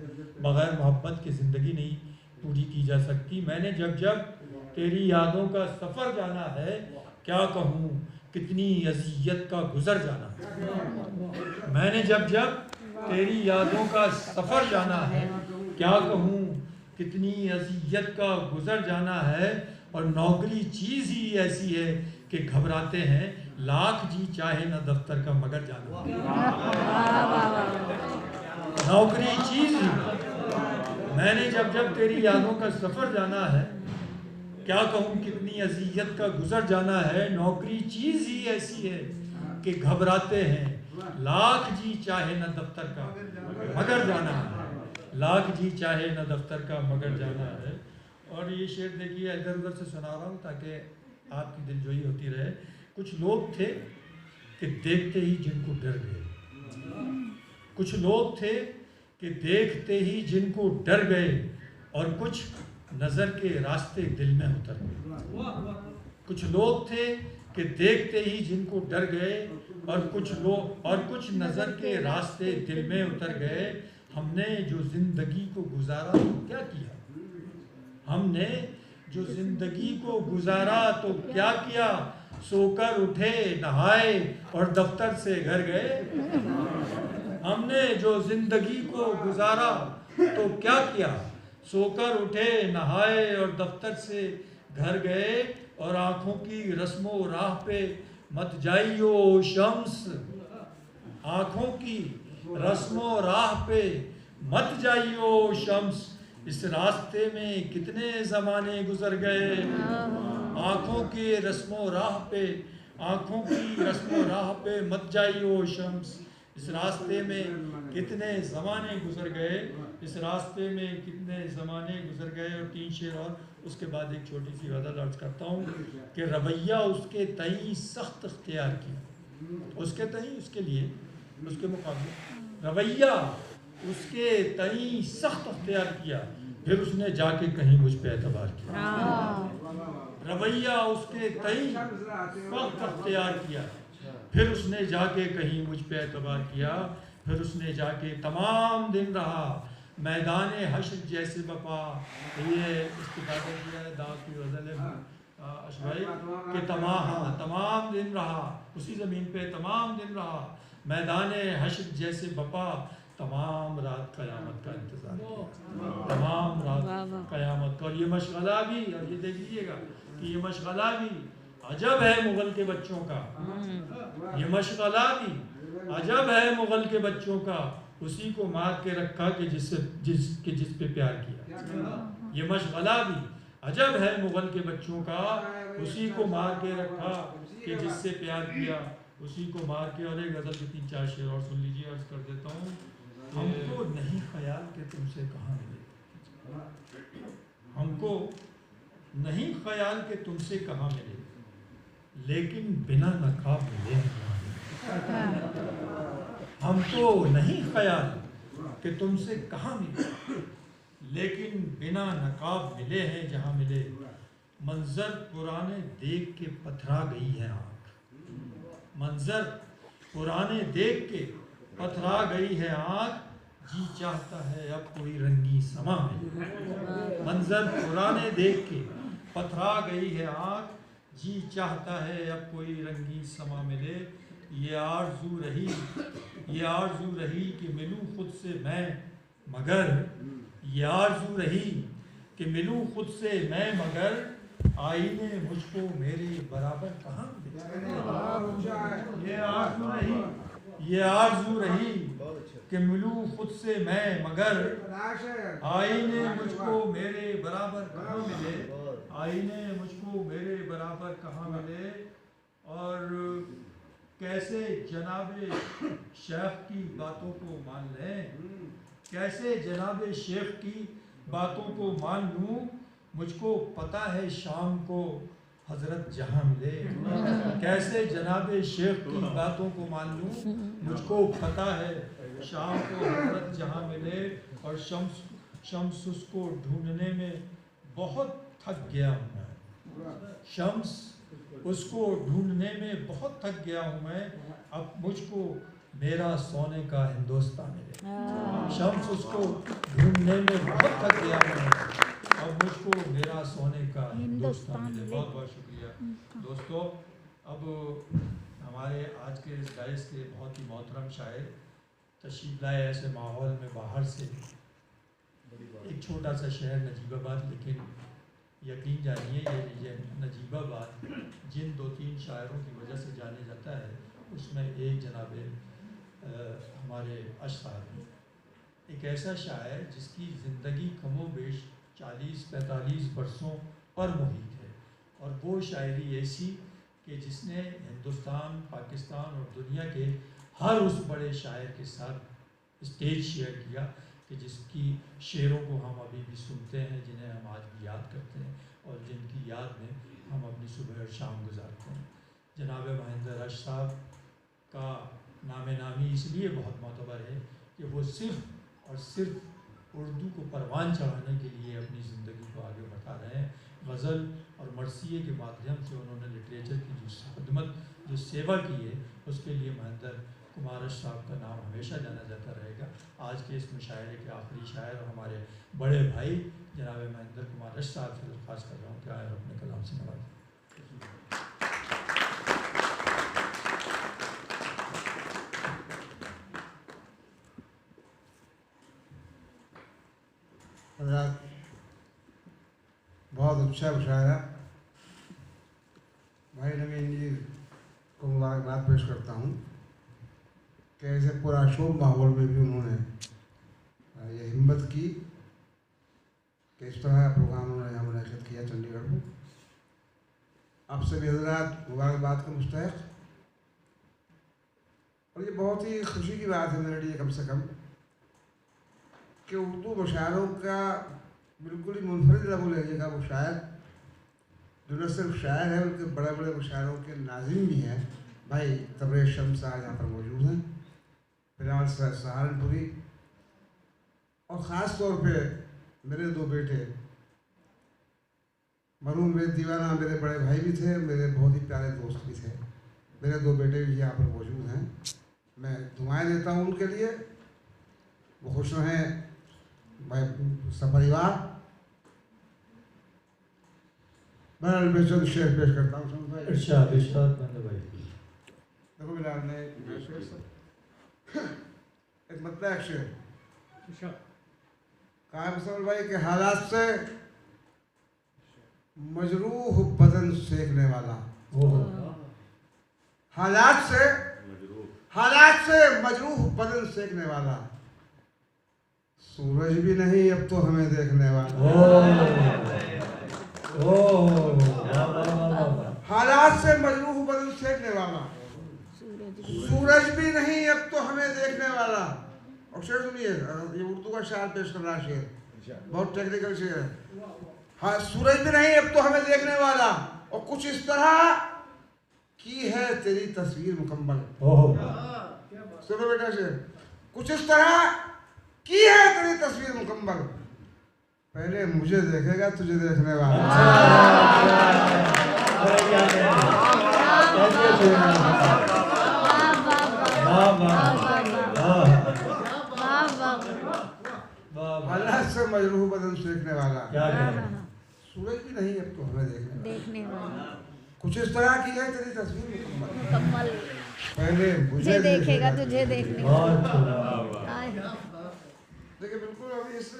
S2: बग़ैर मोहब्बत की ज़िंदगी नहीं पूरी की जा सकती। मैंने जब जब तेरी यादों का सफ़र जाना है, क्या कहूँ कितनी अज़ियत का गुज़र जाना। मैंने जब जब तेरी यादों का सफ़र जाना है, क्या कहूँ कितनी अज़ियत का गुज़र जाना है। और नौकरी चीज़ ही ऐसी है कि घबराते हैं, लाख जी चाहे न दफ्तर का मगर जाना। नौकरी चीज़ ही, मैंने जब जब तेरी यादों का सफ़र जाना है, क्या कहूँ कितनी अज़ियत का गुज़र जाना है। नौकरी चीज़ ही ऐसी है कि घबराते हैं, लाख जी चाहे न दफ्तर का मगर जाना है। लाख जी चाहे न दफ्तर का मगर जाना है। और ये शेर देखिए इधर उधर से सुना रहा हूँ ताकि आपकी दिलजोई होती रहे। कुछ लोग थे कि देखते ही जिनको डर गए, कुछ लोग थे कि देखते ही जिनको डर गए, और कुछ नज़र के रास्ते दिल में उतर गए। कुछ लोग थे कि देखते ही जिनको डर गए, और कुछ नज़र के रास्ते दिल में उतर गए। हमने जो ज़िंदगी को गुजारा तो क्या किया, हमने जो ज़िंदगी को गुजारा तो क्या किया। सोकर उठे नहाए और दफ्तर से घर गए। हमने जो ज़िंदगी को गुजारा तो क्या किया, सोकर उठे नहाए और दफ्तर से घर गए। और आँखों की रस्मों राह पे मत जाइयो शम्स, आँखों की रस्मों राह पे मत जाइयो शम्स। इस रास्ते में कितने ज़माने गुजर गए। आँखों के रस्मों राह पे, आँखों की रस्मों राह पे मत जाइयो शम्स। इस रास्ते में कितने ज़माने गुजर गए, इस रास्ते में कितने ज़माने गुजर गए। और 3 शेर और उसके बाद एक छोटी सी गज़ल अर्ज़ करता हूँ कि रवैया उसके तई सख्त अख्तियार किया, उसके तई उसके लिए, उसके मुकाबले रवैया उसके तई सख्त अख्तियार किया, फिर उसने जाके कहीं मुझ पे एतबार किया। रवैया उसके तई सख्त अख्तियार किया, फिर उसने जाके कहीं मुझ पे एतबार किया। फिर उसने जाके तमाम दिन रहा मैदान हश्र जैसे बपा। ये इस्तिफादा किया है दाग की गज़ल है अशभाई कि तमाम दिन रहा उसी ज़मीन पे, तमाम दिन रहा मैदान हश्र जैसे बपा। तमाम रात क़यामत का इंतज़ार किया, तमाम रात क़यामत का। और ये मशग़ला भी, और ये देख लीजिएगा कि ये मशग़ला भी अजब है मुग़ल के बच्चों का, ये मशग़ला भी अजब है मुग़ल के बच्चों का। उसी को मार के रखा कि जिस पे प्यार किया। ये मशग़ला भी अजब है मुग़ल के बच्चों का, उसी को मार के रखा कि जिससे प्यार किया, उसी को मार के। और एक गज़ल के 3-4 शेर और सुन लीजिए, अर्ज़ कर देता हूँ। हमको नहीं ख्याल कि तुमसे कहाँ मिले, हमको नहीं ख्याल कि तुमसे कहाँ मिले, लेकिन बिना नकाब मिले हैं। हमको नहीं ख्याल कि तुमसे कहाँ मिले, लेकिन बिना नकाब मिले हैं जहाँ मिले। मंजर पुराने देख के पथरा गई है आँख, मंजर पुराने देख के पथरा गई है आँख। जी चाहता है अब कोई रंगी समा मिले। मंजर पुराने देख के पथरा गई है आँख, जी चाहता है अब कोई रंगी समा मिले। ये आरज़ू रही कि मिलूँ खुद से मैं मगर, ये आरज़ू रही कि मिलूँ खुद से मैं मगर, आईने मुझको मेरे बराबर कहाँ मिले। ये आरज़ू रही कि मिलूँ खुद से मैं मगर, आईने मुझको मेरे बराबर कहाँ मिले, आईने मुझको मेरे बराबर कहाँ मिले। और कैसे जनाबे शेख की बातों को मान लें, कैसे जनाबे शेख की बातों को मान लूँ। मुझको पता है शाम को हज़रत जहाँ मिले, कैसे जनाबे शेख की बातों को मान लूँ। मुझको पता है शाम को हज़रत जहाँ मिले। और शम्स उसको ढूंढने में बहुत थक गया हूँ मैं, शम्स उसको ढूंढने में बहुत थक गया हूँ मैं, अब मुझको मेरा सोने का हिंदुस्तान मिले। शम्स उसको ढूंढने में बहुत थक गया हूँ मैं, अब मुझको मेरा सोने का हिंदुस्तान मिले। बहुत बहुत शुक्रिया दोस्तों। अब हमारे आज के इस डाइस के बहुत ही मोहतरम शायर तशरीफ लाए ऐसे माहौल में बाहर से, एक छोटा सा शहर नजीबाबाद, लेकिन यकीन जानिए ये नजीबाबाद जिन 2-3 शायरों की वजह से जाने जाता है उसमें एक जनाब हमारे अशफाक हैं, एक ऐसा शायर जिसकी ज़िंदगी कमोबेश 40-45 बरसों पर मुहित है, और वो शायरी ऐसी कि जिसने हिंदुस्तान, पाकिस्तान और दुनिया के हर उस बड़े शायर के साथ स्टेज शेयर किया कि जिसकी शेरों को हम अभी भी सुनते हैं, जिन्हें हम आज भी याद करते हैं और जिनकी याद में हम अपनी सुबह और शाम गुजारते हैं। जनाब महेंद्र रश साहब का नाम नामी इसलिए बहुत मोतबर है कि वो सिर्फ़ और सिर्फ उर्दू को परवान चढ़ाने के लिए अपनी ज़िंदगी को आगे बढ़ा रहे हैं। गज़ल और मरसिए के माध्यम से उन्होंने लिटरेचर की जो खिदमत, जो सेवा की है, उसके लिए महेंद्र कुमार रश साहब का नाम हमेशा जाना जाता रहेगा। आज के इस मुशायरे के आखिरी शायर और हमारे बड़े भाई जनाब महेंद्र कुमार रश साहब से दरख्वास्त कर रहा हूँ कि आए अपने कलाम से नवाज़ें।
S7: बहुत अच्छा मुशायरा, भाई नवीन जी को मुबारकबाद पेश करता हूँ कि ऐसे पुरशोर माहौल में भी उन्होंने ये हिम्मत की कि इस तरह का प्रोग्राम उन्होंने यहाँ मुनक़िद किया चंडीगढ़ में। आप सभी हज़रात मुबारकबाद का मुस्तहिक़, और ये बहुत ही खुशी की बात है मेरे लिए कम से कम कि उर्दू मुशायरों का बिल्कुल ही मुनफरिद लेवल है वो शायर, जो न सिर्फ शायर है बल्कि बड़े बड़े मुशायरों के नाज़िम भी हैं। भाई तबरेज़ शम्स साहब यहाँ पर मौजूद हैं, बिलावल सहारनपुरी, और ख़ास तौर पे मेरे 2 बेटे मरहूम मेरे दीवाना, मेरे बड़े भाई भी थे, मेरे बहुत ही प्यारे दोस्त भी थे। मेरे 2 बेटे भी यहाँ पर मौजूद हैं, मैं दुआएं देता हूँ उनके लिए, वो खुश रहें, मैं सपरिवार। मैं चंद शेर पेश करता हूँ।
S2: इरशाद इरशाद भाई।
S7: देखो बिलाल ने एक मतलब एक शेर कहा मुसलमान भाई के हालात से मजरूह बदन सेकने वाला, हालात से मजरूह बदन सेकने वाला, सूरज भी नहीं अब तो हमें देखने वाला। हालात से मजरूह बदन सेकने वाला, सूरज भी नहीं अब तो हमें देखने वाला। और शेर सुनिए, ये उर्दू का शायर पेश कर रहा है, शेर बहुत टेक्निकल शेर है। हाँ, सूरज भी नहीं अब तो हमें देखने वाला, और कुछ इस तरह की है तेरी तस्वीर मुकम्मल। सुनो बेटा शेर, कुछ इस तरह की है तेरी तस्वीर मुकम्मल, पहले मुझे देखेगा तुझे देखने वाला। हालात से मजरूह बदन सेकने वाला, सूरज भी नहीं अब तो हमें देखने वाला, कुछ इस तरह की है तेरी तस्वीर मुकम्मल, पहले मुझे
S5: देखेगा तुझे देखने वाला।
S7: देखिए बिल्कुल अभी इस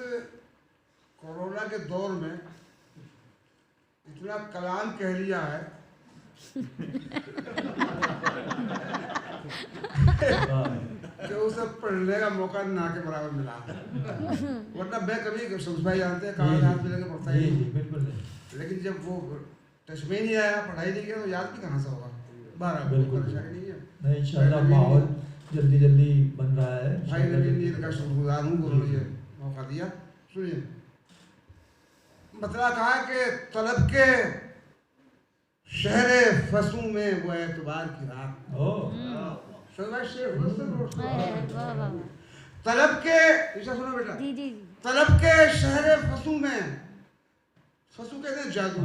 S7: कोरोना के दौर में इतना कलाम कह लिया है कि उसे पढ़ने का मौका ना के बराबर मिला। वरना मैं कभी शम्स भाई जानते हैं कहाँ हाथ मिलेंगे पढ़ता ही बिल्कुल, लेकिन जब वो टच में नहीं आया, पढ़ाई नहीं किया, तो याद भी कहाँ से होगा।
S2: बिल्कुल
S7: नहीं है,
S2: नहीं, इंशाल्लाह माहौल जल्दी जल्दी बन रहा है।
S7: भाई नवीन जी का शुक्रगुजार हूँ, उन्होंने ये मौका दिया। सुनिए, मतलब कहा कि तलब के शहरे फसू में वो एतबार की रात, तलब के, सुनो बेटा, तलब के शहरे फसू में, फसू कहते हैं जादू,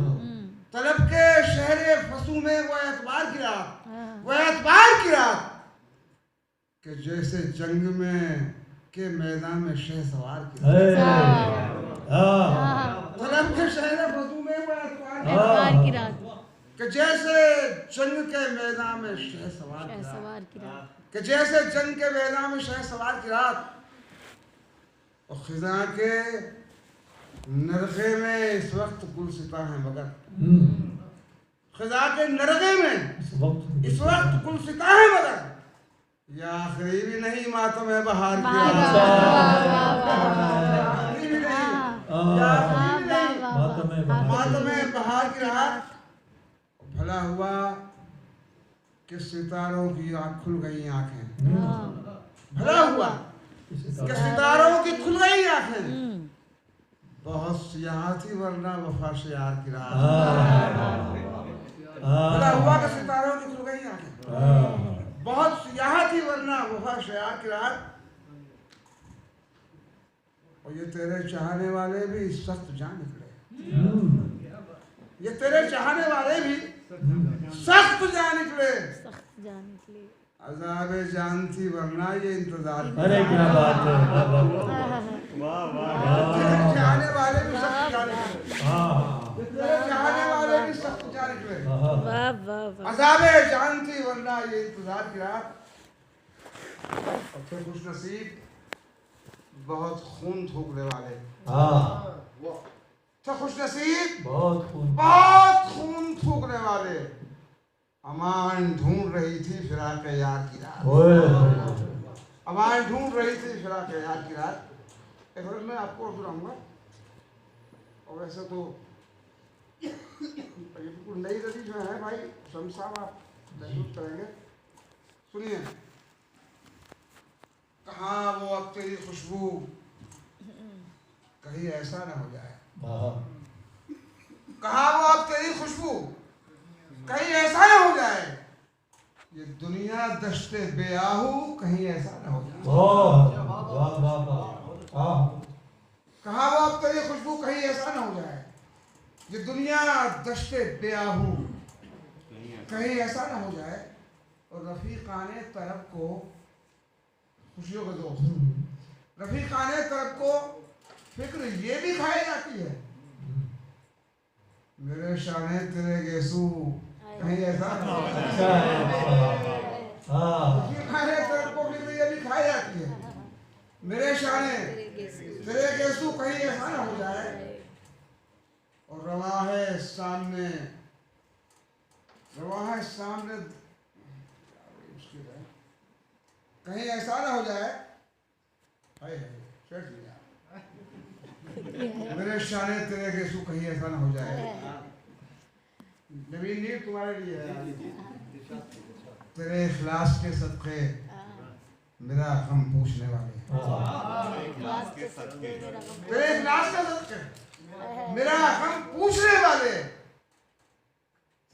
S7: तलब के शहरे फसू में वो एतबार की रात, वो एतबार की रात कि जैसे जंग में के मैदान में शहसवार की रात। तलब के शहरे फसू में वो
S5: एतबार की रात
S7: कि जैसे जंग के मैदान में शहसवार की रात, कि जैसे जंग के मैदान में शहसवार की रात। और खिजा के नरगे में इस वक्त गुलसिता है मगर, खिजा के नरगे में इस वक्त गुलसिता है मगर, या आखिरी भी नहीं मातम है बहार की रात, आखिरी भी नहीं, या आखिरी भी नहीं मातम है बहार की रात। भला हुआ कि सितारों की खुल गई आंखें, भला हुआ कि सितारों की खुल गई आंखें, बहुत सियाह थी वरना वफा से यार की रात। भला हुआ कि सितारों की खुल गई आंखें, बहुत सियाह थी वरना वफा से यार की रात। और ये तेरे चाहने वाले भी सख्त जान निकले, ये तेरे चाहने वाले भी सख्त जान निकले, अज़ाब जान थी वरना ये इंतजार।
S2: अरे क्या बात है,
S7: तेरे चाहने वाले भी सख्त जान निकले, तेरे चाहने वाले भी सख्त जान निकले, अज़ाब जान थी वरना ये इंतजार की रात। और फिर खुश नसीब बहुत खून थूकने वाले, तो खुश नसीब बहुत खून थूकने वाले अमान ढूंढ रही थी फिराक यार की रात, अमान ढूंढ रही थी फिराक यार की रात। एक बार मैं आपको सुनाऊंगा, और वैसे तो ये बिल्कुल नई रदी जो है भाई शम साहब आप महसूस करेंगे, सुनिए। कहाँ वो अब तेरी खुशबू कहीं ऐसा ना हो जाए, कहाँ वो अब तेरी खुशबू कहीं ऐसा ना हो जाए, ये दुनिया दश्ते बेआहू कहीं ऐसा ना हो जाए। कहाँ वो अब तेरी खुशबू कहीं ऐसा ना हो जाए, ये दुनिया दश्ते बेआहू कहीं ऐसा ना हो जाए। और रफीकाने तरफ को खुशियों का दोस्त, रफीकाने तरफ को फिक्र ये भी खाई जाती है, मेरे शाने तेरे गेसू कहीं ऐसा ना हो जाए, तरफ को फिक्र ये भी खाई जाती है, मेरे शाने तेरे गेसू कहीं ऐसा ना हो जाए। और रवा है सामने, रवा है सामने कहीं ऐसा ना हो जाए, मेरे शाने तेरे गेसू कहीं ऐसा ना हो जाए। नवीन नीर तुम्हारे लिए है, तेरे इखलास के सदक़े मेरा गम पूछने वाले, तेरे इखलास के सदक़े मेरा गम पूछने वाले,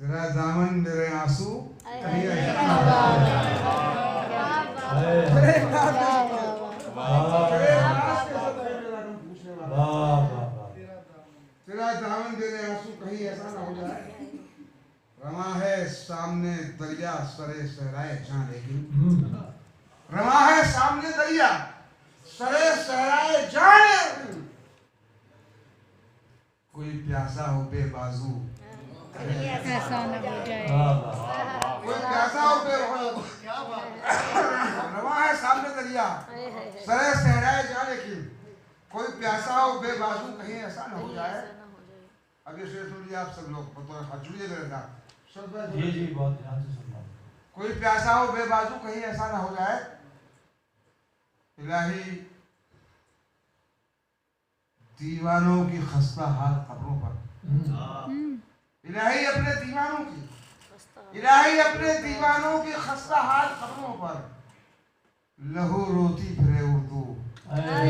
S7: तेरा दामन मेरे आंसू कहीं ऐसा ना हो जाए। तेरा दामन तेरे आंसू कहीं ऐसा ना हो जाए। रमा है सामने दरिया सरे सहराए जहाँ, लेकिन रमा है सामने दरिया सरे सहराए जहाँ, कोई प्यासा हो बेबाजू
S5: ऐसा ना हो जाए,
S7: कोई प्यासा हो बेबाजू। रमा है सामने दरिया सरे सहराए जहाँ, लेकिन कोई प्यासा हो बेबाजू कहीं ऐसा ना हो जाए। अब ये शेर सुनिए आप सब लोग, बतौर हजूरिए करेगा सब
S2: जी बहुत ध्यान से सुनना।
S7: कोई प्यासा हो बेबाजू कहीं ऐसा ना हो जाए। इलाही दीवानों की खस्ता हाल कब्रों पर, इलाही अपने दीवानों की, इलाही अपने दीवानों की खस्ता हाल कब्रों पर, लहू रोती फिरे उर्दू। इलाही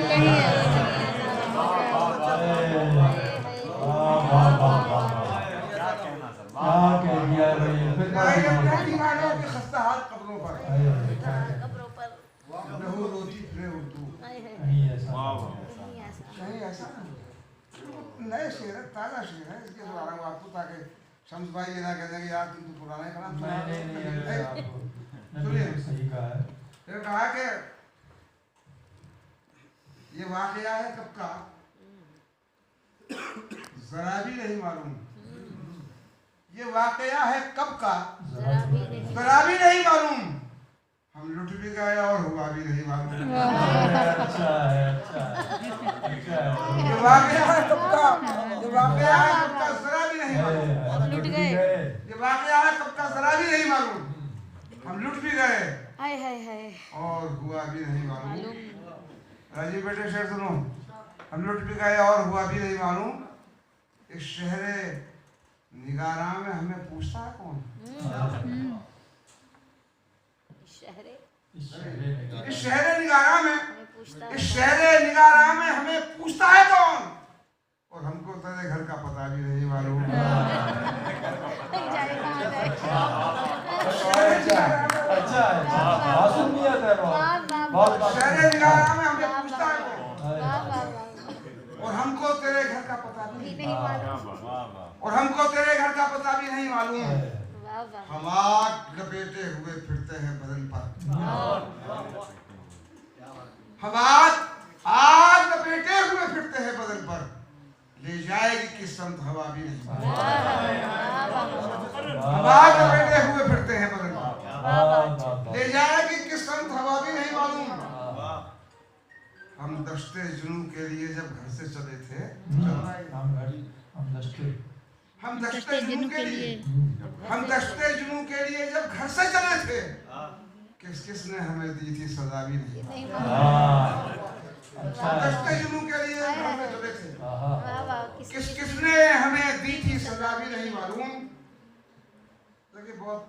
S7: अपने दीवानों की खस्ता हाल कब्रों पर, लहू रोती फिरे उर्दू। कहीं ऐसा ना हो। नए शेर है, ताज़ा शेर है, इसके द्वारा आपको ताकि शम्स भाई ये ना कहते हैं कि यार तुम तो पुराने कलाम सुना
S2: नहीं
S7: सुनिए
S2: सही कहा है।
S7: फिर कहा कि ये वाकया है कब का जरा भी नहीं मालूम। ये वाकया है कब का जरा भी नहीं मालूम। हम लुट भी गए और हुआ भी नहीं मालूम।
S2: अच्छा है।
S7: ये वाकया है कब का, ये वाकया है कब का जरा भी नहीं मालूम।
S5: लुट गए।
S7: ये वाकया है कब का जरा भी नहीं मालूम। हम लुट भी गए
S5: हाय हाय हाय
S7: और हुआ भी नहीं मालूम। राजीव बेटे शेर सुनो। हम लुट भी गए और हुआ भी नहीं मालूम। इस शहरे निगारा में हमें पूछता है कौन। इस शहरे निगारा में, इस शहरे निगारा में हमें पूछता है कौन। और हमको तेरे घर का पता भी नहीं मालूम।
S2: अच्छा मासूम भी आता है बहुत
S7: शहरे निगारा में हमें पूछता है कौन। और हमको तेरे घर का पता भी नहीं मालूम। और हमको तेरे घर का पता भी नहीं मालूम। हम आग लपेटे हुए फिरते हैं बदन पर। हम आग लपेटे हुए फिरते हैं बदन पर। ले जाएगी किस्मत हवा भी नहीं। हम आग लपेटे हुए फिरते हैं बदन पर। ले जाएगी किस्मत हवा भी नहीं मालूम। हम दश्ते जुनू के लिए जब घर से चले थे, हम दश्ते जुनू के लिए जब घर से चले थे, किसने हमें दी थी सजा भी नहीं। दश्ते जुनू के लिए घर में चले थे, किसने हमें दी थी सजा भी नहीं मालूम। देखिए बहुत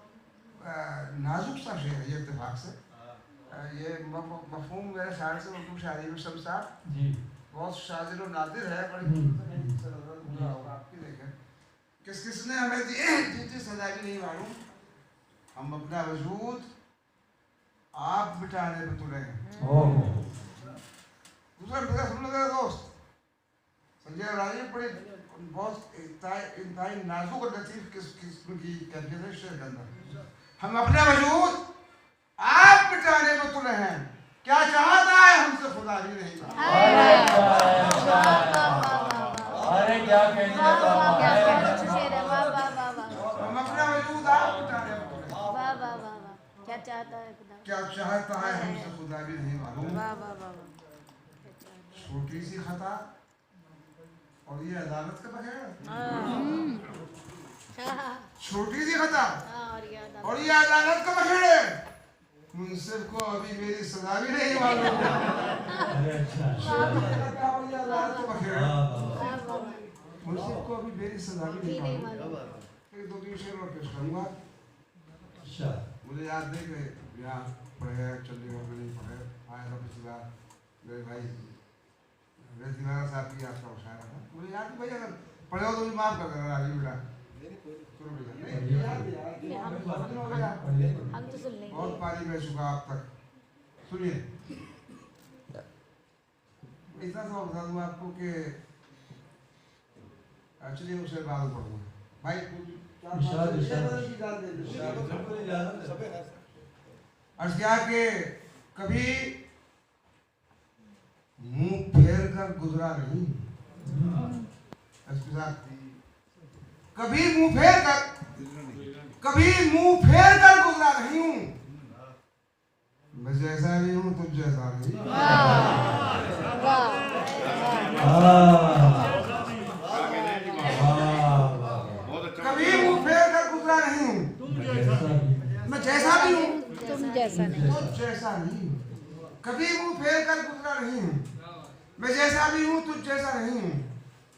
S7: नाजुक सा शेर है ये इत्तेफाक से। ये मफहूम मेरे शायर से उर्दू शायरी में शमसार बहुत शाजिर और नादिर है। बड़ी होगा आपकी देखें। किसने हमें दी थी सजा भी नहीं मालूम। हम अपना वजूद आप मिटाने पे तुले हैं। दूसरा मेरा सुन लगा दोस्त संजय राजीव बड़ी बहुत इंतहाई नाजुक और लतीफ किस्म की कैफियत है शेर के अंदर। हम अपना वजूद आप मिटाने पे तुले हैं। क्या चाहता है हमसे खुदा भी नहीं।
S2: अरे क्या कहने
S7: हम अपना वजूद आप मिटाने पे तुले हैं।
S5: क्या चाहता है खुदा।
S7: क्या चाहता है हमसे खुदा भी नहीं मालूम। छोटी सी खता और ये अदालत का बगैर। छोटी सी खता और ये अदालत का बखेड़े। मुंसिफ को अभी मेरी सजा भी नहीं मालूम। मुंसिफ को अभी मेरी सजा भी नहीं मालूम। एक दो तीन शेर और पेश करूंगा। मुझे याद नहीं कि यहाँ पढ़े चंडीगढ़ में नहीं पढ़े। आया था पिछली बार मेरे भाई रेतिवाला साहब की आपका शायर था। मुझे याद नहीं भाई, अगर पढ़े हो तो भी माफ कर देना राजीव बेटा।
S5: हम तो सुन लेंगे।
S7: बहुत पारी में चुका आप तक। सुनिए इतना सा बता दूं आपको कि चलिए उसे बाद में पढ़ूंगा भाई। अर्ज क्या कि कभी मुंह फेर कर गुजरा नहीं। कभी मुंह फेर कर गुजरा नहीं हूँ। मैं जैसा नहीं हूँ तुम जैसा नहीं। कभी मुंह फेर कर गुजरा नहीं हूँ। मैं जैसा भी हूँ
S5: तुम जैसा नहीं।
S7: तुम जैसा नहीं। कभी मुंह फेर कर गुजरा नहीं हूँ। मैं जैसा भी हूँ तुझ जैसा नहीं हूँ।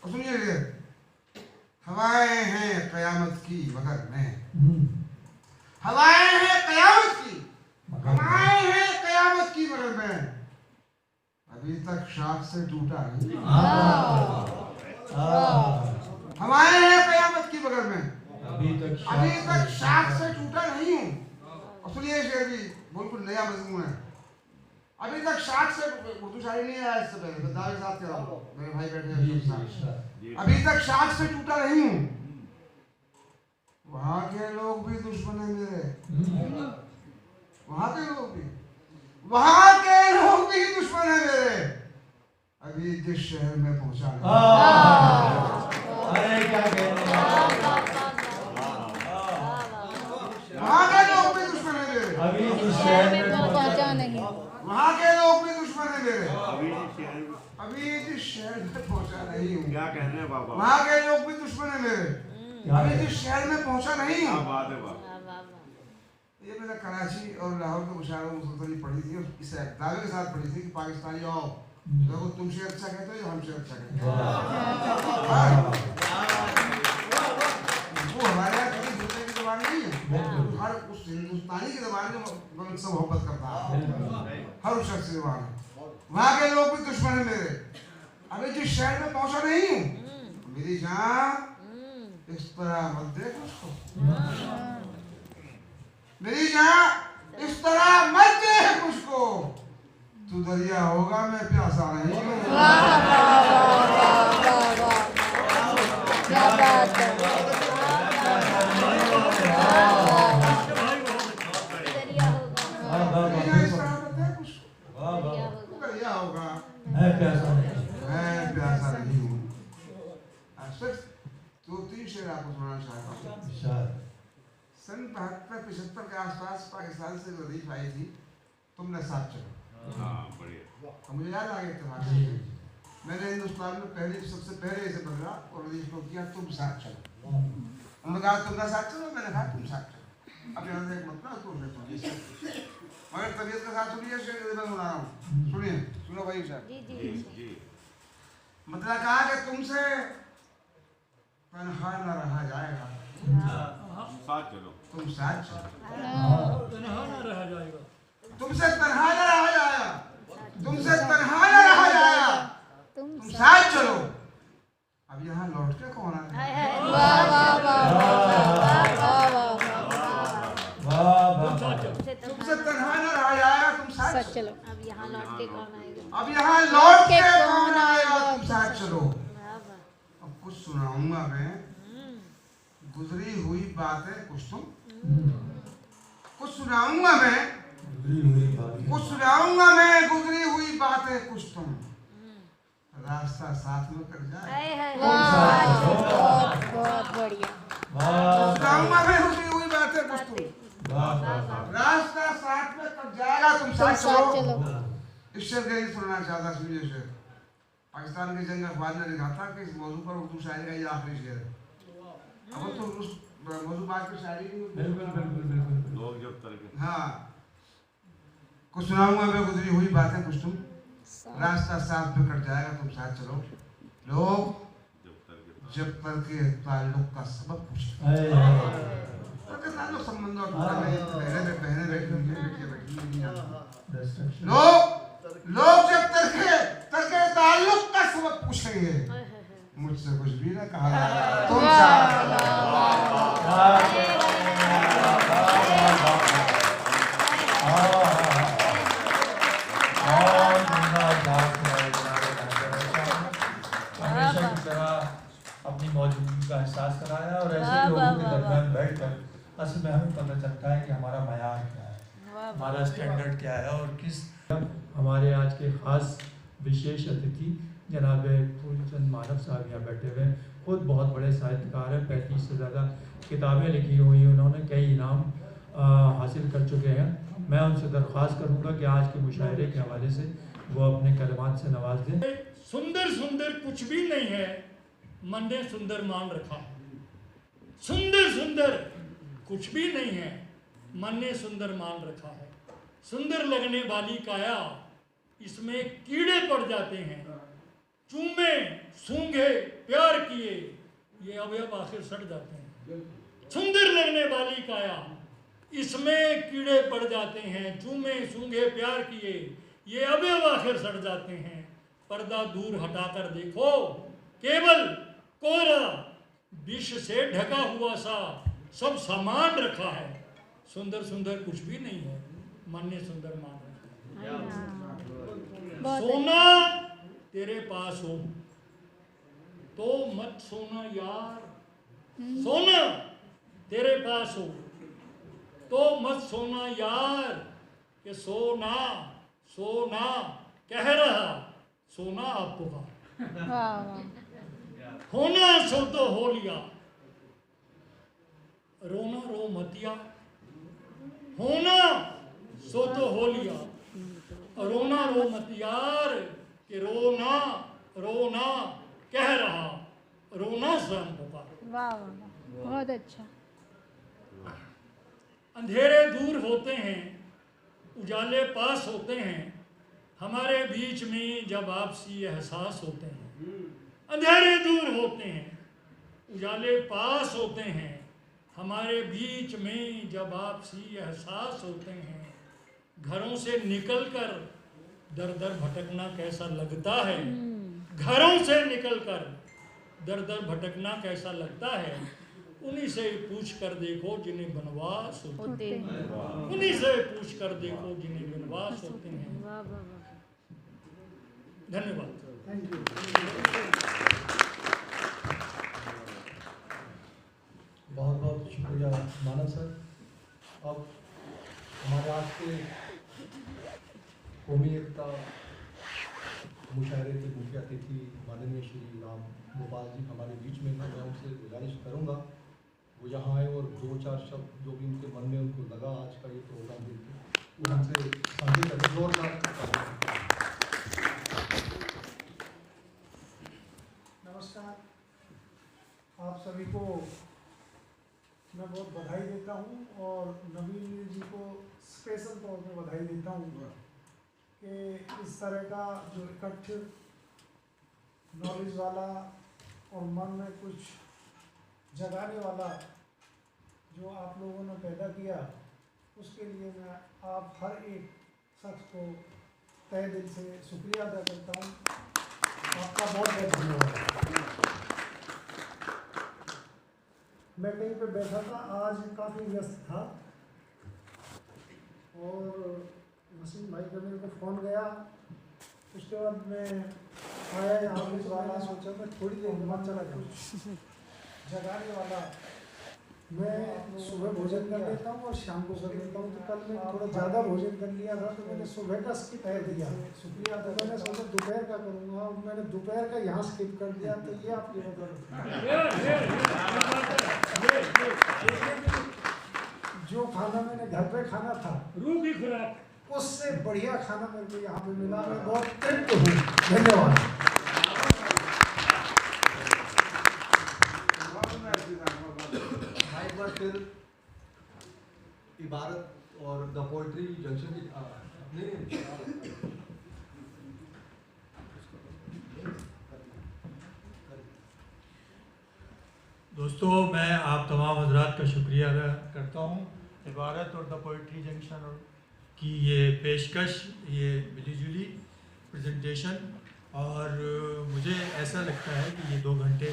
S7: और सुनिए हवाएं हैं कयामत की मगर मैं। हवाएं हैं कयामत की, हवाएं हैं कयामत की मगर मैं अभी तक शाख से टूटा नहीं। हवाएं हैं कयामत की मगर मैं अभी तक शाख से टूटा नहीं हूँ। और सुनिए शेर भी बिल्कुल नया मजमून है। अभी तक शाख से, उर्दू शायरी नहीं आया इससे पहले, मैं दावे साथ कह रहा हूँ, मेरे भाई बैठे हैं। अभी तक शाख से टूटा नहीं हूँ। वहाँ के लोग भी दुश्मन है मेरे, वहाँ के लोग भी, वहाँ के लोग भी दुश्मन है मेरे। अभी जिस शहर में पहुँचा
S2: अरे क्या कहने
S7: वहाँ के लोग भी दुश्मन है मेरे,
S2: अभी जिस शहर में
S5: पहुंचा नहीं।
S7: वहाँ के लोग भी दुश्मन है मेरे।
S3: अभी जिस शहर में
S7: अभी जिस शहर में पहुँचा नहीं हूँ,
S3: क्या कह रहे हैं बाबा?
S7: वहाँ के लोग भी दुश्मन है मेरे। अभी जिस शहर में पहुँचा नहीं
S3: क्या
S7: हूँ।
S3: बात है बाबा?
S5: वाह वाह वाह।
S7: ये मैंने कराची और लाहौर के मुशायरों में मुसलसल पढ़ी थी और इस दावे के साथ पढ़ी थी कि पाकिस्तानी आओ, देखो तुमसे अच्छा कहते हो या हमसे अच्छा कहते हो। वो हमारे यहाँ कभी दूसरे की जबान नहीं है, हर उस हिंदुस्तानी की जबान में मुझसे मोहब्बत करता है, हर उस शख्स की जबान में। वहाँ के लोग भी दुश्मन है मेरे। अभी जिस शहर में पहुँचा नहीं हूँ, मेरी जान इस तरह मत देख उसको, मेरी जान इस तरह मत देख उसको, तू दरिया होगा मैं प्यासा नहीं हूँ।
S5: क्या बात है। दरिया होगा,
S7: मेरी जान इस तरह मत देख उसको,
S5: दरिया
S7: तू
S5: होगा।
S7: दरिया होगा
S2: है प्यासा
S7: मैं प्यासा नहीं हूँ। सिर्फ 2-3 शेर आपको सुनाना चाहता हूँ।
S2: शायद
S7: सन 72-75 के आसपास पाकिस्तान से लतीफ आई थी, तुमने साथ चलो।
S3: हाँ, बढ़िया।
S7: और मुझे याद आ गया इत्तेफाक
S2: जी
S7: से, मैंने हिंदुस्तान में सबसे पहले इसे पकड़ा और लतीफ को किया तुम साथ चलो। उन्होंने कहा तुम ना साथ चलो, मैंने कहा तुम साथ चलो। अब यहाँ से एक मतलब तुम मगर तबीयत के साथ सुनिए, शेर मैं सुना रहा हूँ, सुनिए, सुनो भाई साहब।
S5: जी
S3: जी
S5: जी
S3: जी।
S7: मतलब कहा कि तुमसे तन्हा न रहा जाएगा,
S3: साथ चलो।
S7: तुम साथ चलो।
S2: तन्हा ना रहा जाएगा।
S7: तुमसे तन्हा न रहा जाएगा, तुमसे तन्हा न रहा जाएगा, तुम साथ चलो। अब यहाँ लौट के कौन आ
S5: हाय
S7: गया?
S5: हाय। वाह वाह वाह वाह वाह।
S7: तुमसे तन्हा न रहा जाएगा, तुम साथ
S5: सच
S7: चलो।
S5: चलो। अब यहाँ लौट के कौन आएगा?
S7: अब यहाँ लौट के कौन आएगा, तुम साथ चलो।
S5: वाह वाह।
S7: अब कुछ सुनाऊंगा मैं, गुजरी हुई बातें कुछ तुम, कुछ सुनाऊंगा मैं, कुछ सुनाऊंगा मैं, गुजरी हुई बातें कुछ तुम, रास्ता साथ में कट जाए।
S5: हाय हाय। वाह बहुत बहुत बढ़िया।
S7: सुनाऊंगा मैं, गुजरी हुई बातें कुछ तुम, रास्ता साथ में कट जाएगा, तुम
S5: तुम
S7: साथ
S5: साथ
S7: चलो।
S5: चलो।
S7: इस शेर का ही सुनना चाहता, सुनिए शेर। पाकिस्तान की जंग अखबार ने लिखा था कि इस मौजू पर उर्दू शायरी का ये आखिरी शेर है। अब तो उस मौजू बात की शायरी
S2: बिल्कुल बिल्कुल बिल्कुल।
S3: लोग जब तरह
S7: हाँ, कुछ सुनाऊंगा मैं, गुजरी हुई बातें कुछ तुम, रास्ता साथ में कट जाएगा, तुम साथ चलो। लोग जब तक के ताल्लुक का सबब पूछे, ताल्लुक संबंधों बहने बैठी लोग जब तक के ताल्लुक का सबब पूछेंगे, मुझसे कुछ भी ना कहा जाएगा, तुम
S2: हमेशा की तरह अपनी मौजूदगी का एहसास कराया और ऐसे लोगों के दरमियान बैठकर असल में हमें पता चलता है कि हमारा मयार क्या है, हमारा स्टैंडर्ड क्या है और किस। हमारे आज के ख़ास विशेष अतिथि जनाब फूलचंद मानव साहब यहाँ बैठे हुए हैं, खुद बहुत बड़े साहित्यकार हैं, 35 से ज़्यादा किताबें लिखी हुई हैं, उन्होंने कई इनाम हासिल कर चुके हैं। मैं उनसे दरख्वास्त करूँगा कि आज के मुशायरे के हवाले से वो अपने कलमात से नवाज दें।
S8: सुंदर सुंदर कुछ भी नहीं है, मन ने सुंदर मान रखा है। सुंदर सुंदर कुछ भी नहीं है, मन ने सुंदर मान रखा है। सुंदर लगने वाली काया, इसमें कीड़े पड़ जाते हैं। चूमे सूंघे प्यार किए, ये अवयव आखिर सड़ जाते हैं। सुंदर लगने वाली काया, इसमें कीड़े पड़ जाते हैं। चूमे सूंघे प्यार किए, ये अवयव आखिर सड़ जाते हैं। पर्दा दूर हटाकर देखो, केवल कोरा विष से ढका हुआ सा सब सामान रखा है। सुंदर सुंदर कुछ भी नहीं है, मन ने सुंदर मान रखा है। सोना तेरे पास हो तो मत सोना यार, सोना तेरे पास हो तो मत सोना यार कि सोना सोना कह रहा सोना आपको कहा
S5: वाह वाह
S8: होना सो तो हो लिया रोना रो मतिया होना सो तो हो लिया रोना रो मत यार कि रोना रोना कह रहा रोना स्वयं होगा
S5: वाह वाह वाह बहुत अच्छा
S8: अंधेरे दूर होते हैं उजाले पास होते हैं हमारे बीच में जब आपसी एहसास होते हैं अंधेरे दूर होते हैं उजाले पास होते हैं हमारे बीच में जब आपसी एहसास होते हैं घरों से निकलकर दर दर भटकना कैसा लगता है घरों से निकलकर दर दर भटकना कैसा लगता है उन्हीं से पूछ कर देखो जिन्हें वनवास होते हैं उन्हीं से पूछ कर देखो जिन्हें वनवास होते हैं
S5: वाह वाह वाह
S8: धन्यवाद
S6: बहुत बहुत शुक्रिया मानव सर। अब हमारे आज के कौमी एकता मुशायरे के मुख्य अतिथि माननीय श्री राम गोपाल जी हमारे बीच में हैं। मैं उनसे गुजारिश करूंगा वो यहाँ आए और दो चार शब्द जो भी उनके मन में उनको लगा आज का ये प्रोग्राम देख के वो हमसे समझे कर जोरदार।
S9: नमस्कार, आप सभी को मैं बहुत बधाई देता हूँ और नवीन जी को स्पेशल तौर पे बधाई देता हूँ कि इस तरह का जो इकट्ठ नॉलेज वाला और मन में कुछ जगाने वाला जो आप लोगों ने पैदा किया उसके लिए मैं आप हर एक शख्स को तहे दिल से शुक्रिया अदा करता हूँ। आपका बहुत बहुत धन्यवाद। मैं कहीं पे बैठा था आज काफ़ी व्यस्त था और वसीम भाई का मेरे को फ़ोन गया। उसके बाद मैं आया यहाँ पे वाला सोचा मैं थोड़ी देर के बाद चला जाऊँ जगाने वाला। मैं सुबह भोजन कर लेता हूँ और शाम को कर लेता हूँ तो कल मैं थोड़ा ज़्यादा भोजन कर लिया था तो मैंने सुबह का स्किप कर दिया। शुक्रिया तो मैंने सोचा दोपहर का करूँगा और मैंने दोपहर का यहाँ स्किप कर दिया तो ये आपकी जो खाना मैंने घर पे खाना था
S8: रूह की खुराक
S9: उससे बढ़िया खाना मेरे को यहाँ पे मिला। मैं बहुत तृप्त हूँ। धन्यवाद।
S6: एक बार फिर इबारत और द पोइट्री जंक्शन की
S2: दोस्तों मैं आप तमाम हजरात का शुक्रिया अदा करता हूँ। इबारत और द पोइट्री जंक्शन की ये पेशकश ये मिलीजुली प्रेजेंटेशन और मुझे ऐसा लगता है कि ये 2 घंटे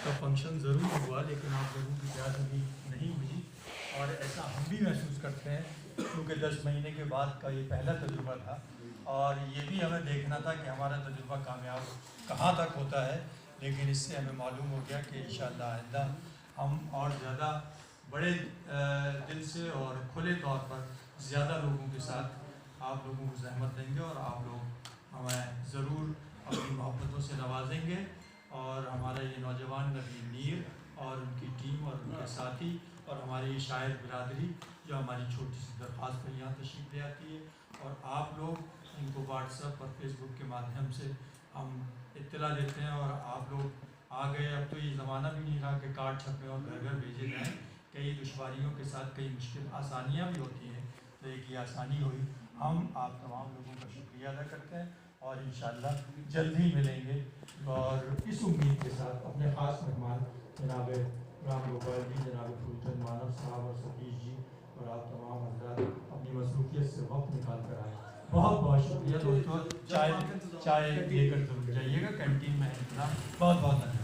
S2: का फंक्शन ज़रूर हुआ लेकिन आप लोगों की प्यार अभी नहीं मिली और ऐसा हम भी महसूस करते हैं क्योंकि 10 महीने के बाद का ये पहला तजुर्बा था और ये भी हमें देखना था कि हमारा तजुर्बा कामयाब कहाँ तक होता है। लेकिन इससे हमें मालूम हो गया कि इंशाअल्लाह आइंदा हम और ज़्यादा बड़े दिल से और खुले तौर पर ज़्यादा लोगों के साथ आप लोगों को ज़हमत देंगे और आप लोग हमें ज़रूर अपनी मोहब्बतों से नवाजेंगे और हमारा ये नौजवान नबी मीर और उनकी टीम और उनके साथी और हमारी ये शायर बिरादरी जो हमारी छोटी सी दरख्वास्त पर यहाँ तशरीफ़ ले आती है और आप लोग इनको व्हाट्सएप और फेसबुक के माध्यम से हम इत्तला देते हैं और आप लोग आ गए। अब तो ये ज़माना भी नहीं रहा कि कार्ड छपे और घर घर भेजे जाएँ। कई दुश्वारियों के साथ कई मुश्किल आसानियाँ भी होती हैं तो एक ये आसानी हुई। हम आप तमाम लोगों का शुक्रिया अदा करते हैं और इंशाअल्लाह जल्द ही मिलेंगे और इस उम्मीद के साथ अपने ख़ास मेहमान जनाब राम गोपाल जी, जनाब फूलचंद मानव साहब और सतीश जी और आप तमाम हज़रात अपनी मसरूफियत से वक्त निकाल कर आए। बहुत बहुत शुक्रिया दोस्तों। चाय लेकर जरूर जाइएगा, कैंटीन में है इंतज़ाम। बहुत बहुत धन्यवाद।